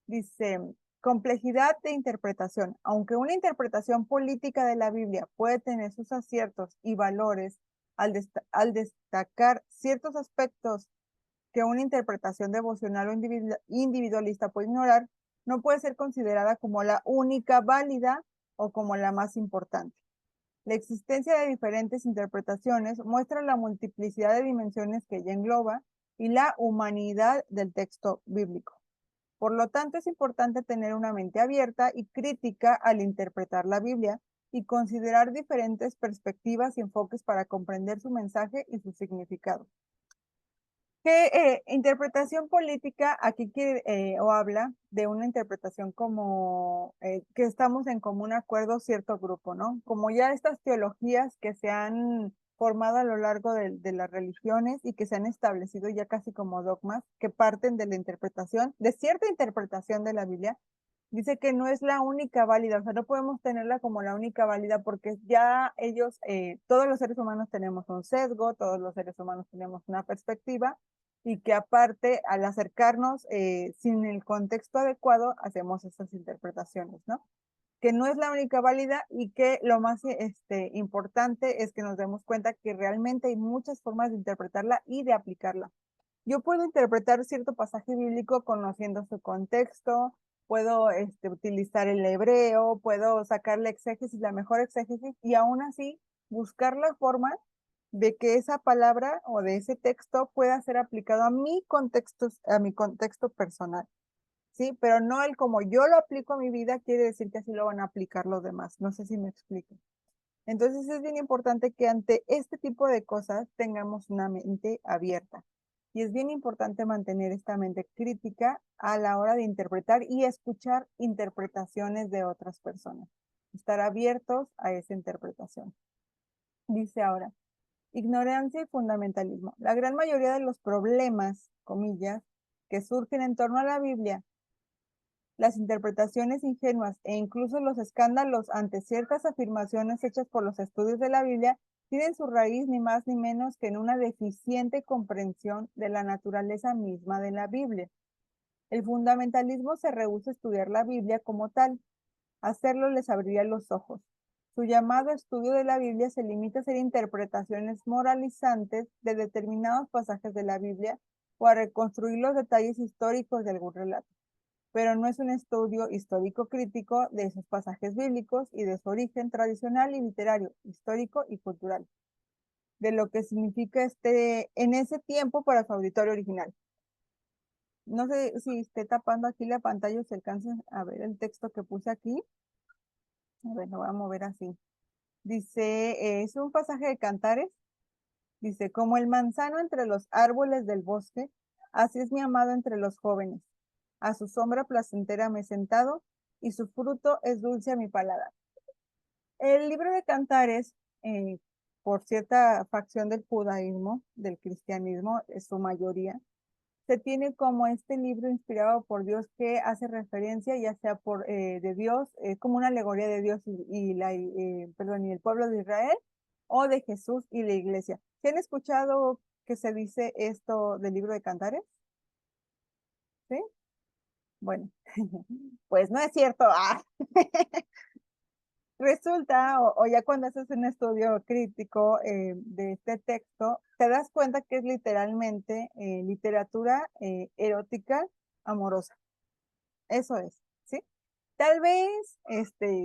Dice, complejidad de interpretación. Aunque una interpretación política de la Biblia puede tener sus aciertos y valores al destacar ciertos aspectos que una interpretación devocional o individualista puede ignorar, no puede ser considerada como la única válida o como la más importante. La existencia de diferentes interpretaciones muestra la multiplicidad de dimensiones que ella engloba y la humanidad del texto bíblico. Por lo tanto, es importante tener una mente abierta y crítica al interpretar la Biblia y considerar diferentes perspectivas y enfoques para comprender su mensaje y su significado. ¿Qué interpretación política aquí quiere o habla de una interpretación como que estamos en común acuerdo cierto grupo, ¿no? Como ya estas teologías que se han formado a lo largo de las religiones y que se han establecido ya casi como dogmas que parten de la interpretación, de cierta interpretación de la Biblia. Dice que no es la única válida, o sea, no podemos tenerla como la única válida porque ya ellos, todos los seres humanos tenemos un sesgo, todos los seres humanos tenemos una perspectiva y que aparte al acercarnos sin el contexto adecuado hacemos esas interpretaciones, ¿no? Que no es la única válida y que lo más importante es que nos demos cuenta que realmente hay muchas formas de interpretarla y de aplicarla. Yo puedo interpretar cierto pasaje bíblico conociendo su contexto, puedo utilizar el hebreo, puedo sacar la exégesis, la mejor exégesis, y aún así buscar la forma de que esa palabra o de ese texto pueda ser aplicado a mi contexto personal. ¿Sí? Pero no el como yo lo aplico a mi vida quiere decir que así lo van a aplicar los demás. No sé si me explico. Entonces es bien importante que ante este tipo de cosas tengamos una mente abierta. Y es bien importante mantener esta mente crítica a la hora de interpretar y escuchar interpretaciones de otras personas. Estar abiertos a esa interpretación. Dice ahora, ignorancia y fundamentalismo. La gran mayoría de los problemas, comillas, que surgen en torno a la Biblia, las interpretaciones ingenuas e incluso los escándalos ante ciertas afirmaciones hechas por los estudios de la Biblia tienen su raíz ni más ni menos que en una deficiente comprensión de la naturaleza misma de la Biblia. El fundamentalismo se rehúsa a estudiar la Biblia como tal. Hacerlo les abriría los ojos. Su llamado estudio de la Biblia se limita a hacer interpretaciones moralizantes de determinados pasajes de la Biblia o a reconstruir los detalles históricos de algún relato, pero no es un estudio histórico crítico de esos pasajes bíblicos y de su origen tradicional y literario, histórico y cultural, de lo que significa en ese tiempo para su auditorio original. No sé si esté tapando aquí la pantalla o se alcanza a ver el texto que puse aquí. A ver, lo voy a mover así. Dice, es un pasaje de Cantares. Dice, como el manzano entre los árboles del bosque, así es mi amado entre los jóvenes. A su sombra placentera me he sentado, y su fruto es dulce a mi paladar. El libro de Cantares, por cierta facción del judaísmo, del cristianismo, es su mayoría, se tiene como este libro inspirado por Dios que hace referencia, ya sea de Dios, como una alegoría de Dios y el pueblo de Israel, o de Jesús y la iglesia. ¿Se han escuchado que se dice esto del libro de Cantares? ¿Sí? Bueno, pues no es cierto. Resulta, o ya cuando haces un estudio crítico de este texto, te das cuenta que es literalmente literatura erótica amorosa. Eso es, ¿sí? Tal vez,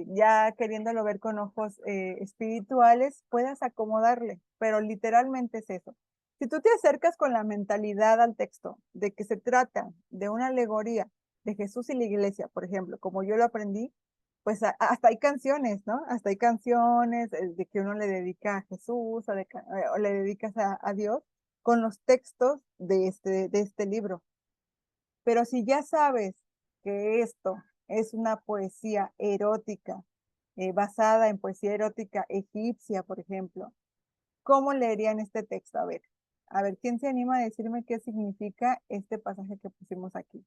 ya queriéndolo ver con ojos espirituales, puedas acomodarle, pero literalmente es eso. Si tú te acercas con la mentalidad al texto de que se trata de una alegoría de Jesús y la iglesia, por ejemplo, como yo lo aprendí, pues hasta hay canciones, ¿no? Hasta hay canciones de que uno le dedica a Jesús o le dedicas a Dios con los textos de este libro. Pero si ya sabes que esto es una poesía erótica, basada en poesía erótica egipcia, por ejemplo, ¿cómo leerían este texto? A ver, ¿quién se anima a decirme qué significa este pasaje que pusimos aquí?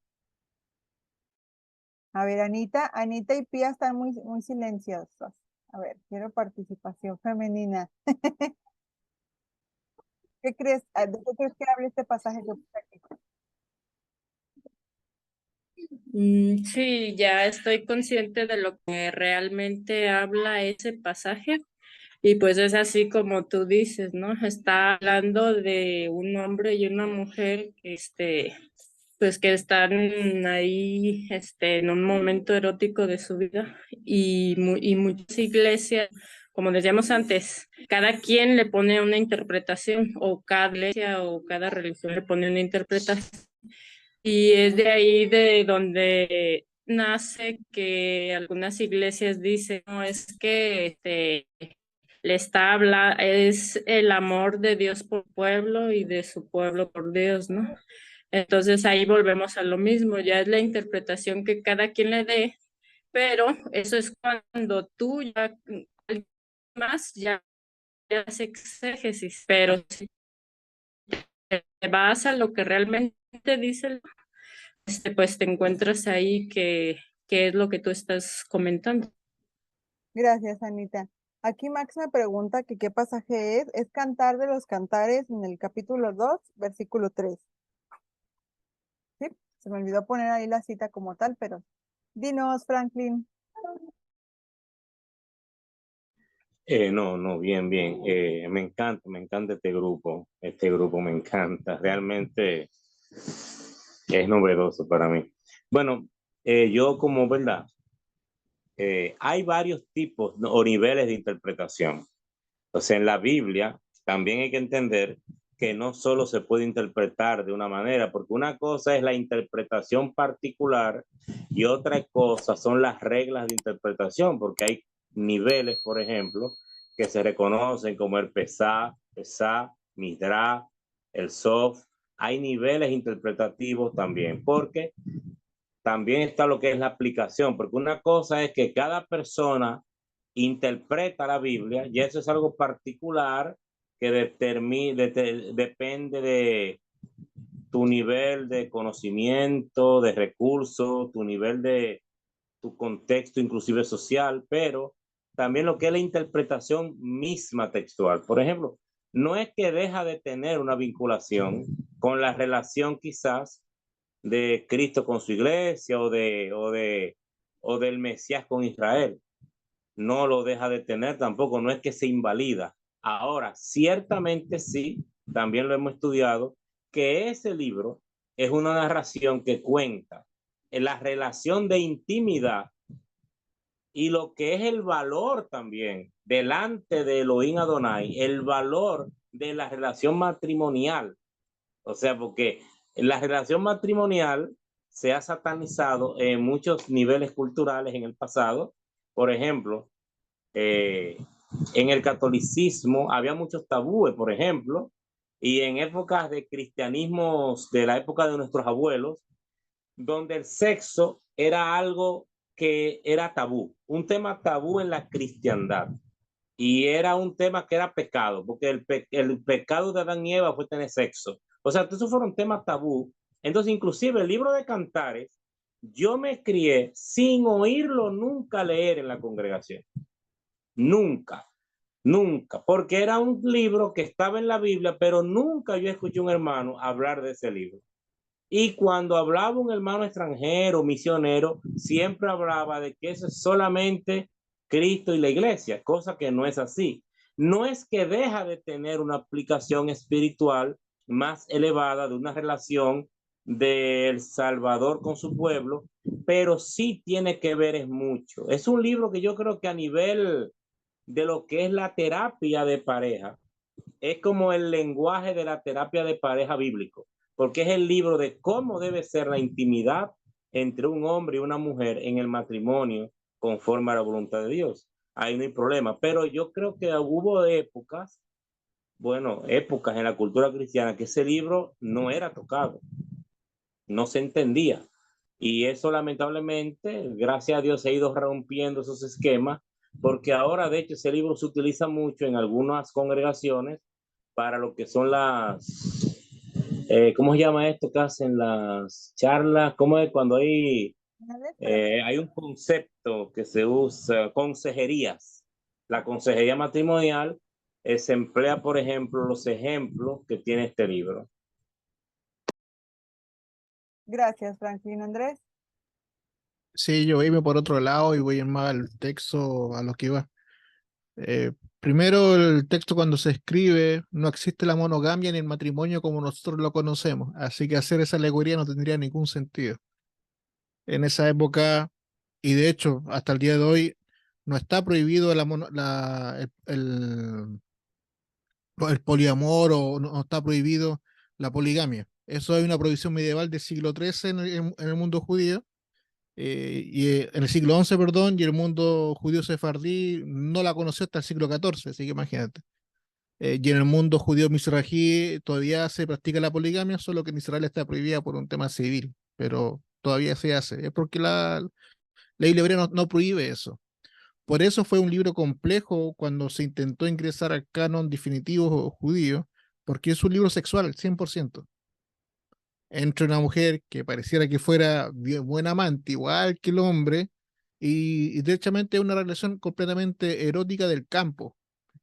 A ver, Anita y Pía están muy, muy silenciosas. A ver, quiero participación femenina. ¿Qué crees? ¿De qué crees que habla este pasaje que puse aquí? Sí, ya estoy consciente de lo que realmente habla ese pasaje y pues es así como tú dices, ¿no? Está hablando de un hombre y una mujer que pues que están ahí en un momento erótico de su vida y muchas iglesias, como decíamos antes, cada quien le pone una interpretación o cada iglesia o cada religión le pone una interpretación y es de ahí de donde nace que algunas iglesias dicen, no, es que es el amor de Dios por el pueblo y de su pueblo por Dios, ¿no? Entonces ahí volvemos a lo mismo, ya es la interpretación que cada quien le dé, pero eso es cuando tú ya, alguien más ya exégesis, pero si te vas a lo que realmente dice, pues te encuentras ahí que es lo que tú estás comentando. Gracias, Anita. Aquí Max me pregunta que qué pasaje es. Es Cantar de los Cantares en el capítulo 2, versículo 3. Sí, se me olvidó poner ahí la cita como tal, pero dinos, Franklin. No, bien, bien. Me encanta este grupo me encanta, realmente es novedoso para mí. Bueno, yo como verdad, hay varios tipos, ¿no?, o niveles de interpretación. O sea, en la Biblia también hay que entender que no solo se puede interpretar de una manera, porque una cosa es la interpretación particular y otra cosa son las reglas de interpretación, porque hay niveles, por ejemplo, que se reconocen como el Pesá, Midra, el Sof. Hay niveles interpretativos también, porque también está lo que es la aplicación, porque una cosa es que cada persona interpreta la Biblia y eso es algo particular que depende de tu nivel de conocimiento, de recursos, tu nivel de tu contexto inclusive social, pero también lo que es la interpretación misma textual. Por ejemplo, no es que deja de tener una vinculación con la relación quizás de Cristo con su iglesia o del Mesías con Israel. No lo deja de tener tampoco, no es que se invalida. Ahora, ciertamente sí, también lo hemos estudiado, que ese libro es una narración que cuenta en la relación de intimidad y lo que es el valor también delante de Elohim Adonai, el valor de la relación matrimonial. O sea, porque la relación matrimonial se ha satanizado en muchos niveles culturales en el pasado. Por ejemplo, en el catolicismo había muchos tabúes, por ejemplo, y en épocas de cristianismos de la época de nuestros abuelos, donde el sexo era algo que era tabú, un tema tabú en la cristiandad. Y era un tema que era pecado, porque el pecado de Adán y Eva fue tener sexo. O sea, esos fueron temas tabú. Entonces, inclusive el libro de Cantares, yo me crié sin oírlo nunca leer en la congregación. Nunca, nunca, porque era un libro que estaba en la Biblia, pero nunca yo escuché a un hermano hablar de ese libro. Y cuando hablaba un hermano extranjero, misionero, siempre hablaba de que eso es solamente Cristo y la iglesia, cosa que no es así. No es que deja de tener una aplicación espiritual más elevada de una relación del Salvador con su pueblo, pero sí tiene que ver es mucho. Es un libro que yo creo que a nivel de lo que es la terapia de pareja, es como el lenguaje de la terapia de pareja bíblico, porque es el libro de cómo debe ser la intimidad entre un hombre y una mujer en el matrimonio conforme a la voluntad de Dios. Ahí no hay problema, pero yo creo que hubo épocas, bueno, épocas en la cultura cristiana que ese libro no era tocado, no se entendía. Y eso lamentablemente, gracias a Dios, se ha ido rompiendo esos esquemas, porque ahora, de hecho, ese libro se utiliza mucho en algunas congregaciones para lo que son ¿cómo se llama esto que hacen las charlas? ¿Cómo es cuando hay un concepto que se usa, consejerías? La consejería matrimonial se emplea, por ejemplo, los ejemplos que tiene este libro. Gracias, Franklin. Andrés. Sí, yo voy por otro lado y voy más al texto a lo que iba. Primero, el texto cuando se escribe, no existe la monogamia ni el matrimonio como nosotros lo conocemos, así que hacer esa alegoría no tendría ningún sentido. En esa época, y de hecho, hasta el día de hoy, no está prohibido el poliamor o no está prohibido la poligamia. Eso es una prohibición medieval del siglo XIII en el mundo judío, en el siglo XI, perdón, y el mundo judío sefardí no la conoció hasta el siglo XIV, así que imagínate. Y en el mundo judío mizrahi todavía se practica la poligamia, solo que en Israel está prohibida por un tema civil, pero todavía se hace. Es porque la ley hebrea no prohíbe eso. por eso fue un libro complejo cuando se intentó ingresar al canon definitivo judío, porque es un libro sexual, 100%. Entre una mujer que pareciera que fuera buen amante, igual que el hombre, y derechamente una relación completamente erótica del campo,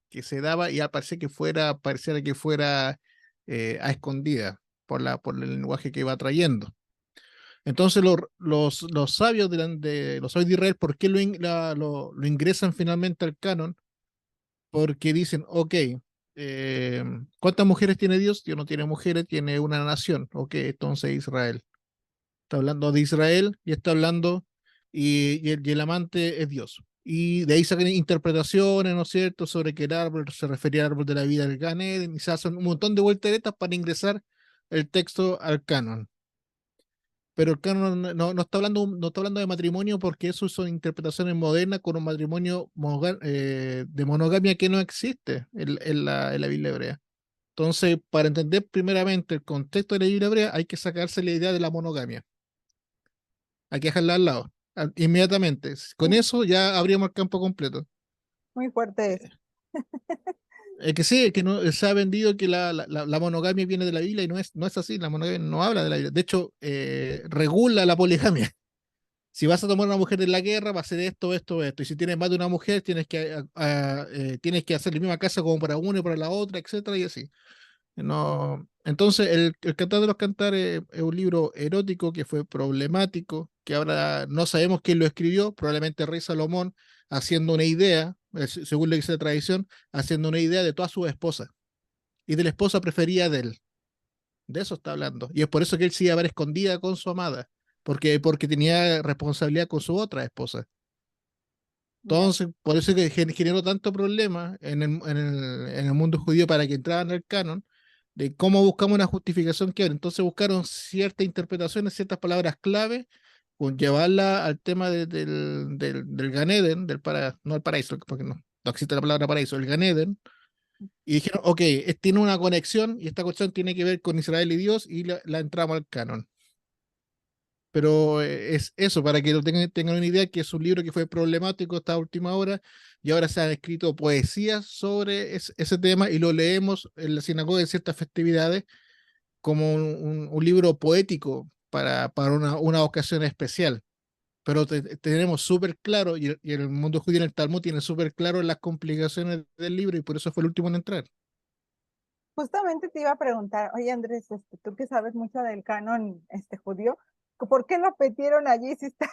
que se daba y pareciera que fuera a escondida por el lenguaje que iba trayendo. Entonces los sabios los sabios de Israel, ¿por qué lo ingresan finalmente al canon? Porque dicen, ok, ¿cuántas mujeres tiene Dios? Dios no tiene mujeres, tiene una nación. Ok, entonces Israel. Está hablando de Israel y está hablando, y el amante es Dios. Y de ahí sacan interpretaciones, ¿no es cierto?, sobre que el árbol se refería al árbol de la vida del Gan Eden, y se hacen un montón de volteretas para ingresar el texto al canon. Pero el canon no está hablando de matrimonio, porque eso son interpretaciones modernas con un matrimonio de monogamia que no existe en la Biblia hebrea. Entonces, para entender primeramente el contexto de la Biblia hebrea, hay que sacarse la idea de la monogamia. Hay que dejarla al lado, inmediatamente. Con eso ya abrimos el campo completo. Muy fuerte eso. Es que sí, es que no, se ha vendido que la monogamia viene de la Biblia, y no es así. La monogamia no habla de la Biblia. De hecho, regula la poligamia. Si vas a tomar una mujer de la guerra, va a ser esto, esto, esto. Y si tienes más de una mujer, tienes que hacer la misma casa como para una y para la otra, etcétera, y así. No. Entonces, el Cantar de los Cantares es un libro erótico que fue problemático, que ahora no sabemos quién lo escribió, probablemente el rey Salomón, haciendo una idea, según le dice la tradición, haciendo una idea de todas sus esposas y de la esposa preferida de él. De eso está hablando. Y es por eso que él se iba a ver escondida con su amada, porque tenía responsabilidad con su otra esposa. Entonces, por eso que generó tanto problema en el mundo judío para que entraran al canon, de cómo buscamos una justificación que ahora. Entonces buscaron ciertas interpretaciones, ciertas palabras clave, con llevarla al tema del Gan Eden, no el paraíso, porque no existe la palabra paraíso, el Gan Eden, y dijeron, ok, tiene una conexión, y esta conexión tiene que ver con Israel y Dios, y la entramos al canon. Pero es eso, para que lo tengan una idea, que es un libro que fue problemático esta última hora, y ahora se han escrito poesías sobre ese tema, y lo leemos en la sinagoga en ciertas festividades como un libro poético para una ocasión especial. Pero tenemos súper claro, y el mundo judío en el Talmud tiene súper claro las complicaciones del libro, y por eso fue el último en entrar. Justamente te iba a preguntar, oye Andrés, tú que sabes mucho del canon judío, ¿por qué lo metieron allí si está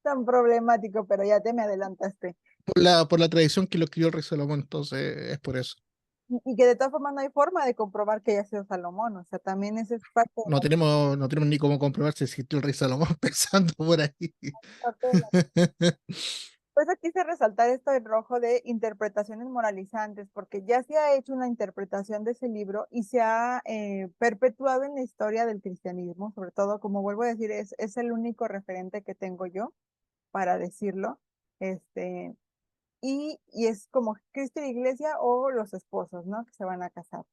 tan problemático? Pero ya te me adelantaste. Por la tradición que lo escribió el rey Salomón, entonces es por eso. Y que de todas formas no hay forma de comprobar que haya sido Salomón, o sea, también esa es parte de No tenemos ni cómo comprobar si existió el rey Salomón, pensando por ahí. Pues aquí quise resaltar esto en rojo de interpretaciones moralizantes, porque ya se ha hecho una interpretación de ese libro y se ha perpetuado en la historia del cristianismo, sobre todo, como vuelvo a decir, es el único referente que tengo yo para decirlo, y es como Cristo y la Iglesia o los esposos, ¿no? Que se van a casar.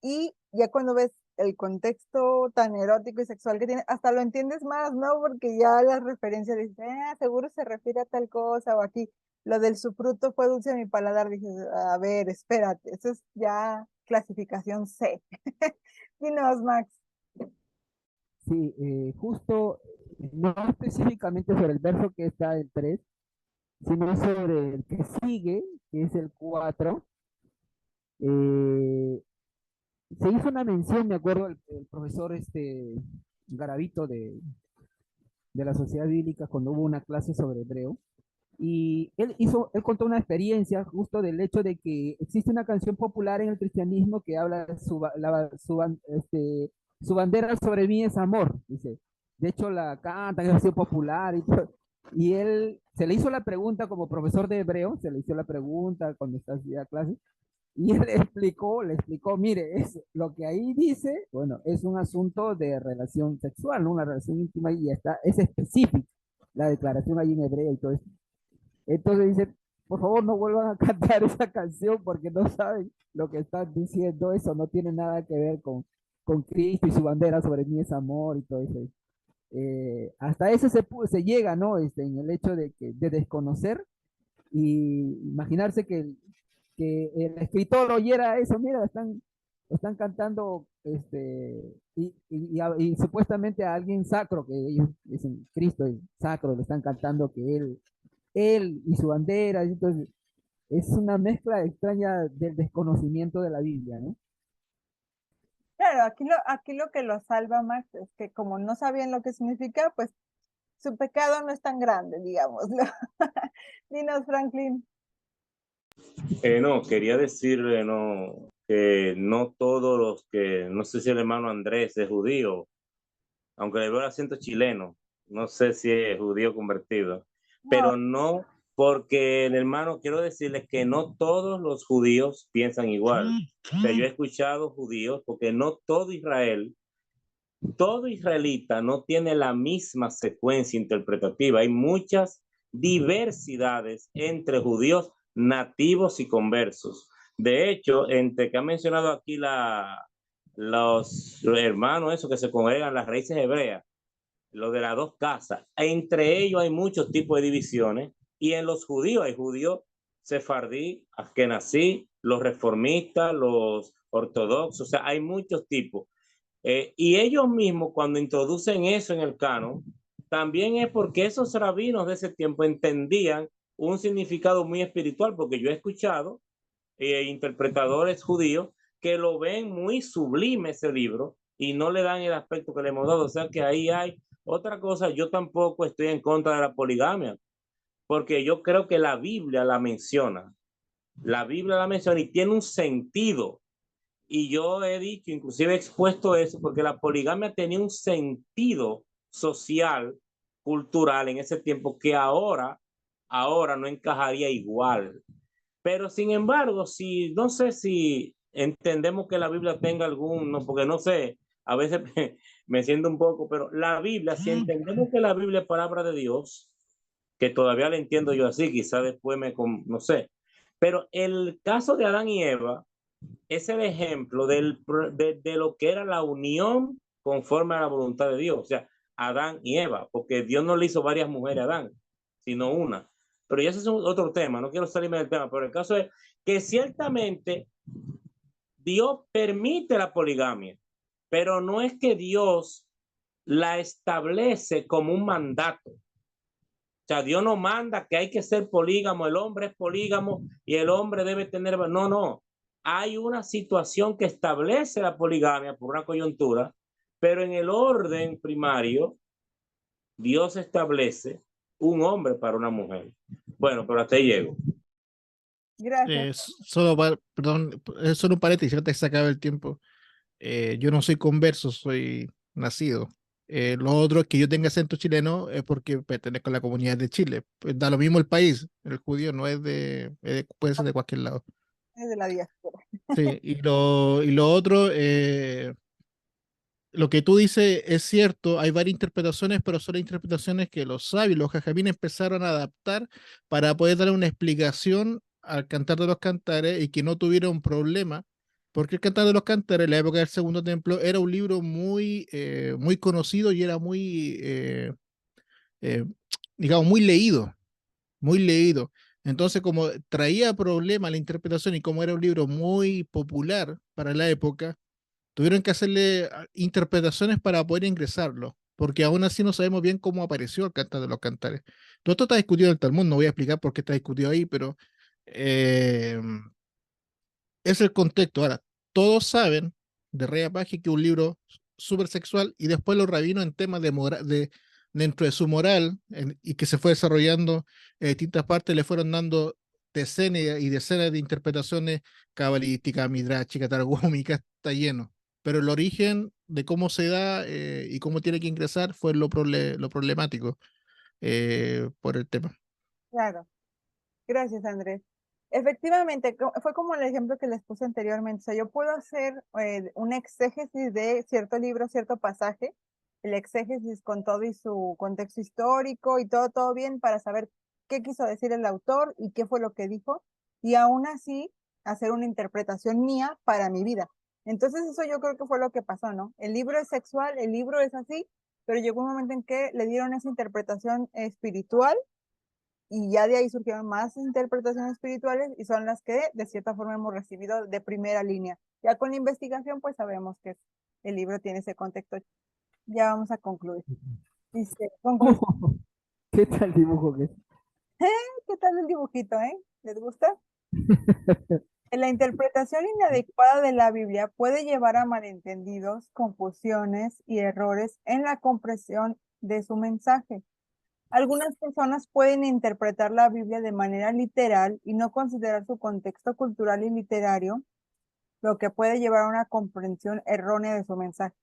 Y ya cuando ves el contexto tan erótico y sexual que tiene, hasta lo entiendes más, ¿no? Porque ya las referencias dices, seguro se refiere a tal cosa, o aquí, lo del su fruto fue dulce a mi paladar, dices, a ver, espérate, eso es ya clasificación C. Dinos, Max. Sí, justo, no específicamente sobre el verso que está en 3, sino sobre el que sigue, que es el 4. Se hizo una mención, me acuerdo, el profesor Garavito de la Sociedad Bíblica, cuando hubo una clase sobre hebreo, y él contó una experiencia justo del hecho de que existe una canción popular en el cristianismo que habla de su bandera sobre mí es amor, dice. De hecho, la canta, es así popular y todo. Y él se le hizo la pregunta como profesor de hebreo, se le hizo la pregunta cuando está a clase, y él le explicó, mire, lo que ahí dice, bueno, es un asunto de relación sexual, ¿no? Una relación íntima, y está, es específica la declaración ahí en hebreo y todo eso. Entonces dice, por favor no vuelvan a cantar esa canción porque no saben lo que están diciendo, eso no tiene nada que ver con Cristo y su bandera sobre mí es amor y todo eso. Hasta eso se llega, ¿no? En el hecho de desconocer Y imaginarse que el escritor oyera eso, mira, están cantando y supuestamente a alguien sacro, que ellos dicen Cristo es sacro, le están cantando que él y su bandera, entonces es una mezcla extraña del desconocimiento de la Biblia, ¿no? Claro, aquí lo que lo salva, Max, es que como no sabían lo que significa, pues su pecado no es tan grande, digámoslo. Dinos, Franklin. No, quería decirle, no, que no todos los que, no sé si el hermano Andrés es judío, aunque le veo el acento chileno, no sé si es judío convertido, No, pero no, porque el hermano, quiero decirles que no todos los judíos piensan igual. O sea, yo he escuchado judíos, porque no todo Israel, todo israelita no tiene la misma secuencia interpretativa. Hay muchas diversidades entre judíos nativos y conversos. De hecho, entre que ha mencionado aquí los hermanos, esos que se congregan las raíces hebreas, lo de las dos casas, entre ellos hay muchos tipos de divisiones, y en los judíos hay judíos sefardí, askenazí, los reformistas, los ortodoxos, o sea, hay muchos tipos. Y ellos mismos, cuando introducen eso en el canon, también es porque esos rabinos de ese tiempo entendían un significado muy espiritual, porque yo he escuchado interpretadores judíos que lo ven muy sublime ese libro y no le dan el aspecto que le hemos dado. O sea que ahí hay otra cosa. Yo tampoco estoy en contra de la poligamia, porque yo creo que la Biblia la menciona. La Biblia la menciona y tiene un sentido. Y yo he dicho, inclusive he expuesto eso, porque la poligamia tenía un sentido social, cultural en ese tiempo que ahora no encajaría igual. Pero sin embargo, si no sé si entendemos que la Biblia tenga algún, no, porque no sé, a veces me siento un poco, pero la Biblia, si entendemos que la Biblia es palabra de Dios, que todavía la entiendo yo así, quizá después no sé, pero el caso de Adán y Eva es el ejemplo de lo que era la unión conforme a la voluntad de Dios, o sea, Adán y Eva, porque Dios no le hizo varias mujeres a Adán, sino una. Pero ya ese es otro tema, no quiero salirme del tema, pero el caso es que ciertamente Dios permite la poligamia, pero no es que Dios la establece como un mandato. O sea, Dios no manda que hay que ser polígamo, el hombre es polígamo y el hombre debe tener... No, no. Hay una situación que establece la poligamia por una coyuntura, pero en el orden primario, Dios establece un hombre para una mujer. Bueno, pero hasta ahí llego. gracias. Solo perdón, solo un paréntesis, antes que se acabe el tiempo. Yo no soy converso, soy nacido. Lo otro es que yo tenga acento chileno es porque pertenezco a la comunidad de Chile. Pues da lo mismo el país, el judío no puede ser de cualquier lado. Es de la diáspora. Sí, y lo otro, lo que tú dices es cierto, hay varias interpretaciones, pero son las interpretaciones que los sabios, los jajamín empezaron a adaptar para poder dar una explicación al Cantar de los Cantares y que no tuviera un problema, porque el Cantar de los Cantares en la época del Segundo Templo era un libro muy conocido y era eh, digamos, muy leído, muy leído. Entonces, como traía problema la interpretación y como era un libro muy popular para la época, tuvieron que hacerle interpretaciones para poder ingresarlo, porque aún así no sabemos bien cómo apareció el Cantar de los Cantares. Todo esto está discutido en el Talmud, no voy a explicar por qué está discutido ahí, pero eh, es el contexto. Ahora, todos saben de Rey Apache que es un libro súper sexual y después los rabinos en temas dentro de su moral y que se fue desarrollando en distintas partes, le fueron dando decenas y decenas de interpretaciones cabalísticas, midráchicas, targúmicas, está lleno. Pero el origen de cómo se da y cómo tiene que ingresar fue lo problemático por el tema. Claro. Gracias, Andrés. Efectivamente, fue como el ejemplo que les puse anteriormente. O sea, yo puedo hacer un exégesis de cierto libro, cierto pasaje, el exégesis con todo y su contexto histórico y todo bien para saber qué quiso decir el autor y qué fue lo que dijo, y aún así hacer una interpretación mía para mi vida. Entonces eso yo creo que fue lo que pasó, ¿no? El libro es sexual, el libro es así, pero llegó un momento en que le dieron esa interpretación espiritual y ya de ahí surgieron más interpretaciones espirituales y son las que de cierta forma hemos recibido de primera línea. Ya con la investigación pues sabemos que el libro tiene ese contexto. Ya vamos a concluir. Dice, conclusión. ¿Qué tal dibujo que es? ¿Qué tal el dibujito, ¿Les gusta? La interpretación inadecuada de la Biblia puede llevar a malentendidos, confusiones y errores en la comprensión de su mensaje. Algunas personas pueden interpretar la Biblia de manera literal y no considerar su contexto cultural y literario, lo que puede llevar a una comprensión errónea de su mensaje.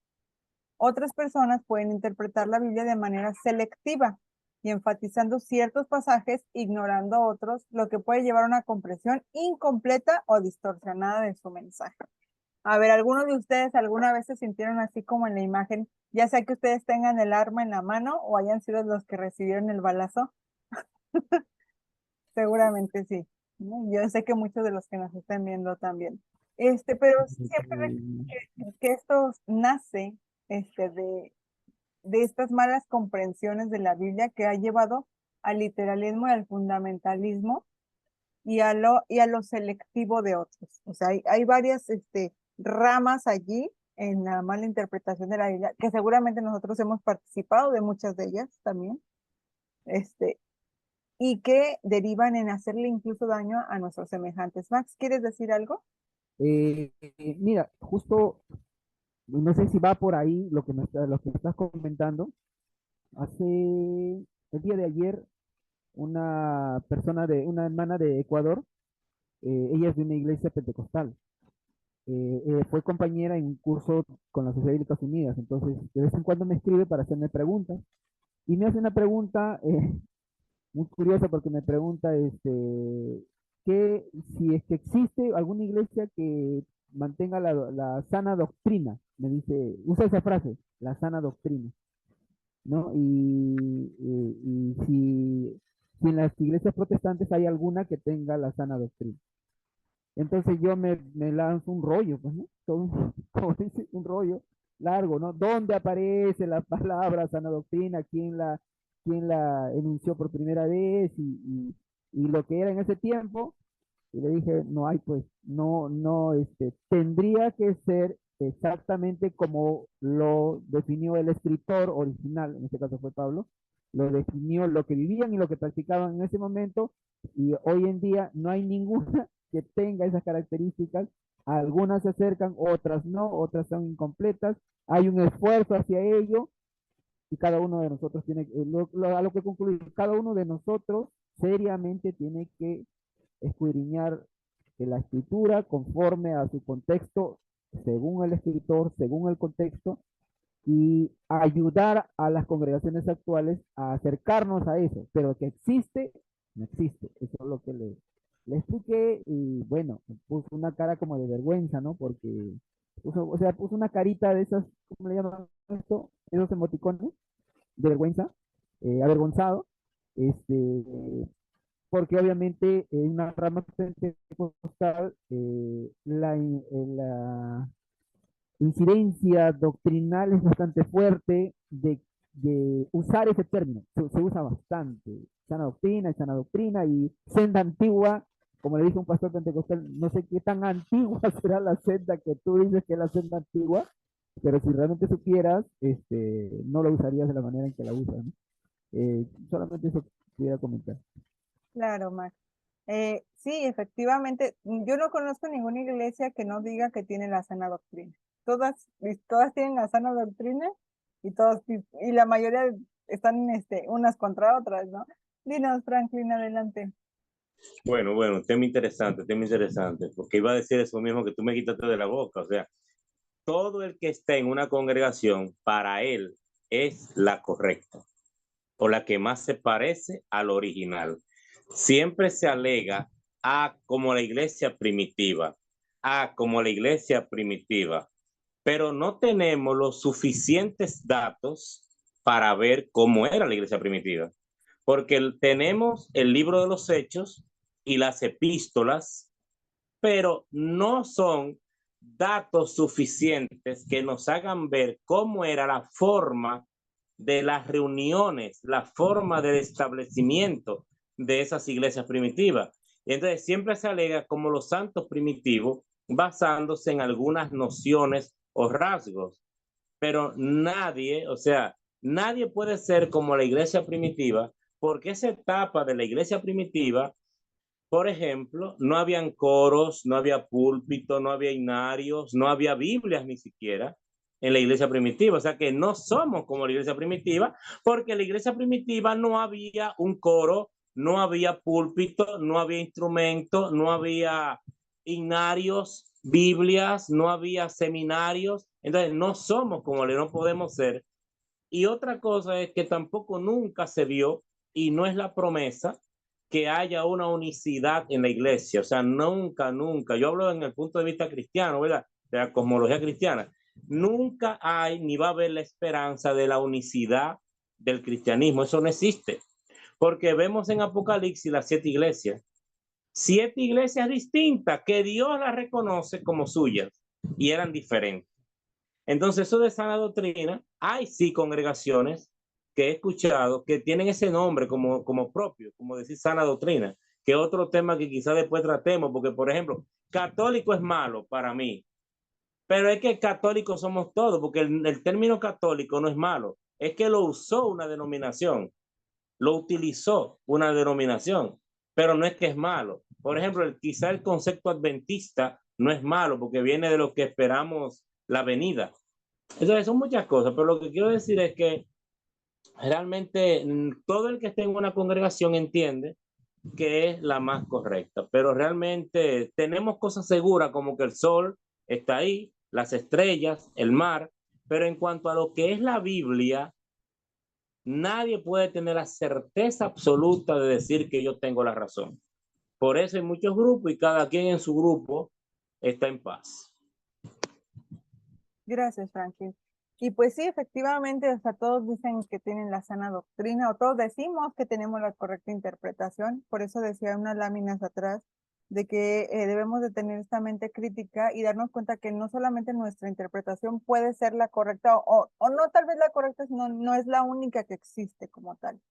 Otras personas pueden interpretar la Biblia de manera selectiva y enfatizando ciertos pasajes, ignorando otros, lo que puede llevar a una comprensión incompleta o distorsionada de su mensaje. A ver, ¿algunos de ustedes alguna vez se sintieron así como en la imagen? Ya sea que ustedes tengan el arma en la mano o hayan sido los que recibieron el balazo. Seguramente sí, ¿no? Yo sé que muchos de los que nos están viendo también. Pero siempre que esto nace de estas malas comprensiones de la Biblia que ha llevado al literalismo y al fundamentalismo y a lo selectivo de otros. O sea, hay varias ramas allí en la mala interpretación de la Biblia, que seguramente nosotros hemos participado de muchas de ellas también, y que derivan en hacerle incluso daño a nuestros semejantes. Max, ¿quieres decir algo? Mira, justo, no sé si va por ahí lo que me estás comentando. El día de ayer, una hermana de Ecuador, ella es de una iglesia pentecostal. Fue compañera en un curso con la Sociedad Bíblica Unidas, entonces de vez en cuando me escribe para hacerme preguntas y me hace una pregunta muy curiosa porque me pregunta que si es que existe alguna iglesia que mantenga la sana doctrina, me dice, usa esa frase, la sana doctrina, ¿no? Y si en las iglesias protestantes hay alguna que tenga la sana doctrina. Entonces yo me lanzo un rollo, pues, ¿no? Como dice, un rollo largo, ¿no? ¿Dónde aparece la palabra sana doctrina? ¿Quién la enunció por primera vez? Y lo que era en ese tiempo, y le dije, no hay, pues, no, tendría que ser exactamente como lo definió el escritor original, en este caso fue Pablo, lo definió lo que vivían y lo que practicaban en ese momento, y hoy en día no hay ninguna que tenga esas características. Algunas se acercan, otras no, otras son incompletas, hay un esfuerzo hacia ello, y cada uno de nosotros tiene, a lo que concluir, cada uno de nosotros seriamente tiene que escudriñar la escritura conforme a su contexto, según el escritor, según el contexto, y ayudar a las congregaciones actuales a acercarnos a eso, pero que existe, no existe. Eso es lo que le expliqué y bueno, puso una cara como de vergüenza, ¿no? Porque puso una carita de esas, ¿cómo le llaman esto? Esos emoticones de vergüenza, avergonzado, porque obviamente en una rama pentecostal la incidencia doctrinal es bastante fuerte de usar ese término, se usa bastante, sana doctrina y senda antigua, como le dijo un pastor pentecostal, no sé qué tan antigua será la senda que tú dices que es la senda antigua, pero si realmente supieras, no lo usarías de la manera en que la usas, ¿no? Solamente eso quería comentar. Claro, Max. Sí, efectivamente, yo no conozco ninguna iglesia que no diga que tiene la sana doctrina. Todas tienen la sana doctrina y la mayoría están unas contra otras, ¿no? Dinos, Franklin, adelante. Bueno, tema interesante, porque iba a decir eso mismo que tú me quitaste de la boca. O sea, todo el que está en una congregación, para él es la correcta o la que más se parece al original. Siempre se alega como la iglesia primitiva, como la iglesia primitiva, pero no tenemos los suficientes datos para ver cómo era la iglesia primitiva, porque tenemos el libro de los Hechos y las epístolas, pero no son datos suficientes que nos hagan ver cómo era la forma de las reuniones, la forma del establecimiento de esas iglesias primitivas. Y entonces siempre se alega como los santos primitivos basándose en algunas nociones o rasgos, pero nadie, o sea, nadie puede ser como la iglesia primitiva, porque esa etapa de la iglesia primitiva, por ejemplo, no habían coros, no había púlpito, no había inarios, no había Biblias ni siquiera en la iglesia primitiva. O sea que no somos como la iglesia primitiva, porque en la iglesia primitiva no había un coro, no había púlpito, no había instrumento, no había inarios, Biblias, no había seminarios. Entonces no somos como le no podemos ser. Y otra cosa es que tampoco nunca se vio, y no es la promesa, que haya una unicidad en la iglesia. O sea, nunca, nunca. Yo hablo en el punto de vista cristiano, ¿verdad? De la cosmología cristiana. Nunca hay ni va a haber la esperanza de la unicidad del cristianismo. Eso no existe. Porque vemos en Apocalipsis las 7 iglesias. 7 iglesias distintas que Dios las reconoce como suyas y eran diferentes. Entonces, eso de sana doctrina, hay sí congregaciones que he escuchado que tienen ese nombre como propio, como decir sana doctrina, que es otro tema que quizás después tratemos, porque, por ejemplo, católico es malo para mí, pero es que católicos somos todos, porque el término católico no es malo, es que lo usó una denominación, lo utilizó una denominación, pero no es que es malo. Por ejemplo, quizá el concepto adventista no es malo, porque viene de lo que esperamos la venida. Entonces, son muchas cosas, pero lo que quiero decir es que realmente todo el que esté en una congregación entiende que es la más correcta, pero realmente tenemos cosas seguras como que el sol está ahí, las estrellas, el mar, pero en cuanto a lo que es la Biblia, nadie puede tener la certeza absoluta de decir que yo tengo la razón. Por eso hay muchos grupos y cada quien en su grupo está en paz. Gracias, Franklin. Y pues sí, efectivamente, o sea, todos dicen que tienen la sana doctrina, o todos decimos que tenemos la correcta interpretación. Por eso decía unas láminas atrás de que debemos de tener esta mente crítica y darnos cuenta que no solamente nuestra interpretación puede ser la correcta, o no tal vez la correcta, sino no es la única que existe como tal.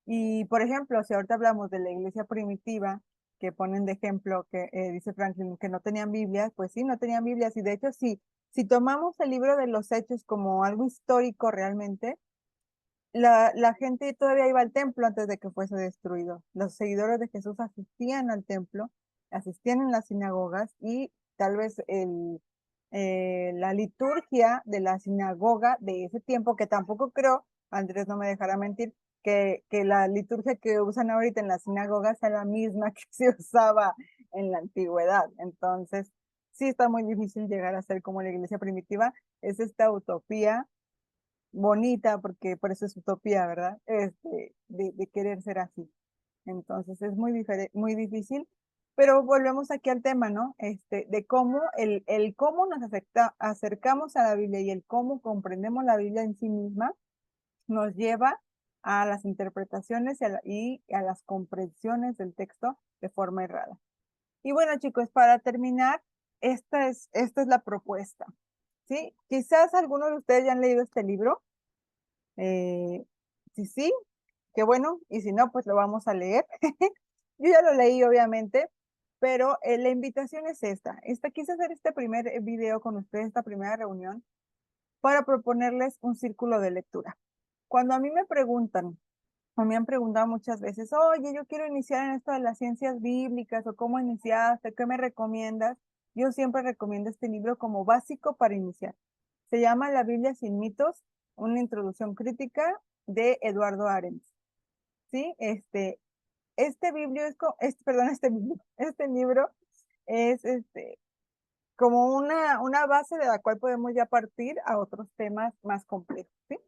Y por ejemplo, si ahorita hablamos de la iglesia primitiva, que ponen de ejemplo que dice Franklin que no tenían Biblias, pues sí, no tenían Biblias. Y de hecho, sí, si tomamos el libro de los Hechos como algo histórico realmente, la gente todavía iba al templo antes de que fuese destruido. Los seguidores de Jesús asistían al templo, asistían en las sinagogas y tal vez la liturgia de la sinagoga de ese tiempo, que tampoco creo, Andrés no me dejará mentir, que la liturgia que usan ahorita en las sinagogas sea la misma que se usaba en la antigüedad. Entonces, sí está muy difícil llegar a ser como la iglesia primitiva. Es esta utopía bonita, porque por eso es utopía, ¿verdad? De querer ser así. Entonces es muy difícil, pero volvemos aquí al tema, ¿no? De cómo el cómo nos acercamos a la Biblia y el cómo comprendemos la Biblia en sí misma nos lleva a las interpretaciones y a las comprensiones del texto de forma errada. Y bueno, chicos, para terminar, esta es la propuesta, ¿sí? Quizás algunos de ustedes ya han leído este libro. Sí, sí, qué bueno, y si no, pues lo vamos a leer. Yo ya lo leí, obviamente, pero la invitación es esta. Quise hacer este primer video con ustedes, esta primera reunión, para proponerles un círculo de lectura. Cuando a mí me preguntan, o me han preguntado muchas veces, oye, yo quiero iniciar en esto de las ciencias bíblicas, o cómo iniciaste, qué me recomiendas, yo siempre recomiendo este libro como básico para iniciar. Se llama La Biblia sin mitos, una introducción crítica de Eduardo Arens. ¿Sí? Este libro es como una base de la cual podemos ya partir a otros temas más complejos, ¿sí?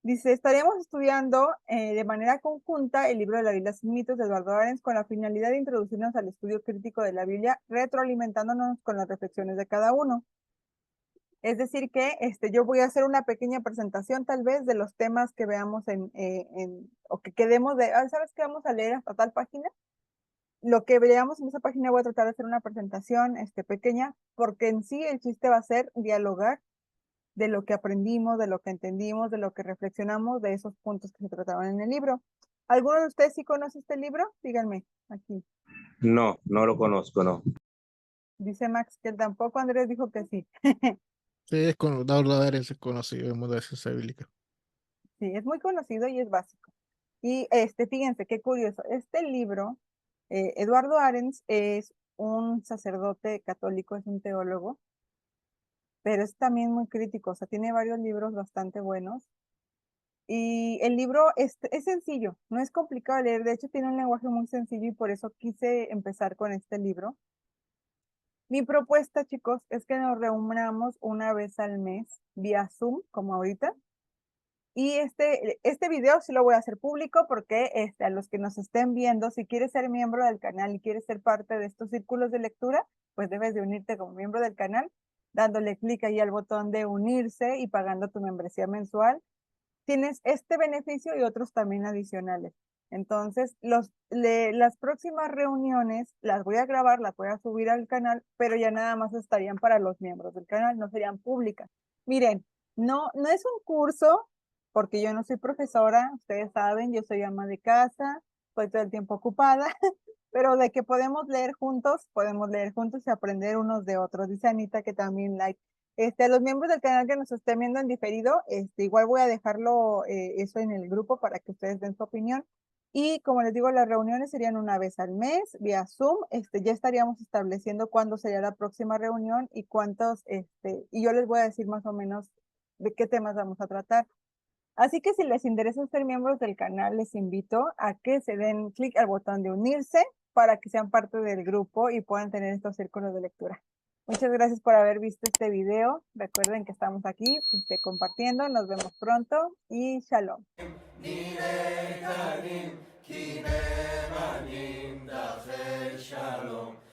Dice, estaremos estudiando de manera conjunta el libro de la Biblia sin mitos de Eduardo Arens con la finalidad de introducirnos al estudio crítico de la Biblia, retroalimentándonos con las reflexiones de cada uno. Es decir que yo voy a hacer una pequeña presentación tal vez de los temas que veamos o que quedemos de, ¿sabes qué vamos a leer hasta tal página? Lo que veamos en esa página voy a tratar de hacer una presentación pequeña, porque en sí el chiste va a ser dialogar de lo que aprendimos, de lo que entendimos, de lo que reflexionamos, de esos puntos que se trataban en el libro. ¿Alguno de ustedes sí conoce este libro? Díganme, aquí. No, no lo conozco, no. Dice Max que él tampoco, Andrés dijo que sí. Sí, es con Eduardo Arenz, es conocido en el mundo de ciencia bíblica. Sí, es muy conocido y es básico. Y fíjense, qué curioso. Este libro, Eduardo Arens es un sacerdote católico, es un teólogo, pero es también muy crítico, o sea, tiene varios libros bastante buenos. Y el libro es sencillo, no es complicado de leer, de hecho tiene un lenguaje muy sencillo y por eso quise empezar con este libro. Mi propuesta, chicos, es que nos reunamos una vez al mes vía Zoom, como ahorita. Y este video sí lo voy a hacer público porque a los que nos estén viendo, si quieres ser miembro del canal y quieres ser parte de estos círculos de lectura, pues debes de unirte como miembro del canal, dándole clic ahí al botón de unirse y pagando tu membresía mensual. Tienes este beneficio y otros también adicionales. Entonces, las próximas reuniones las voy a grabar, las voy a subir al canal, pero ya nada más estarían para los miembros del canal, no serían públicas. Miren, no es un curso, porque yo no soy profesora, ustedes saben, yo soy ama de casa, estoy todo el tiempo ocupada, pero de que podemos leer juntos y aprender unos de otros. Dice Anita que también like. A los miembros del canal que nos estén viendo en diferido, igual voy a dejarlo eso en el grupo para que ustedes den su opinión. Y como les digo, las reuniones serían una vez al mes vía Zoom. Ya estaríamos estableciendo cuándo sería la próxima reunión y cuántos, y yo les voy a decir más o menos de qué temas vamos a tratar. Así que si les interesa ser miembros del canal, les invito a que se den clic al botón de unirse para que sean parte del grupo y puedan tener estos círculos de lectura. Muchas gracias por haber visto este video. Recuerden que estamos aquí compartiendo. Nos vemos pronto y shalom. Shalom.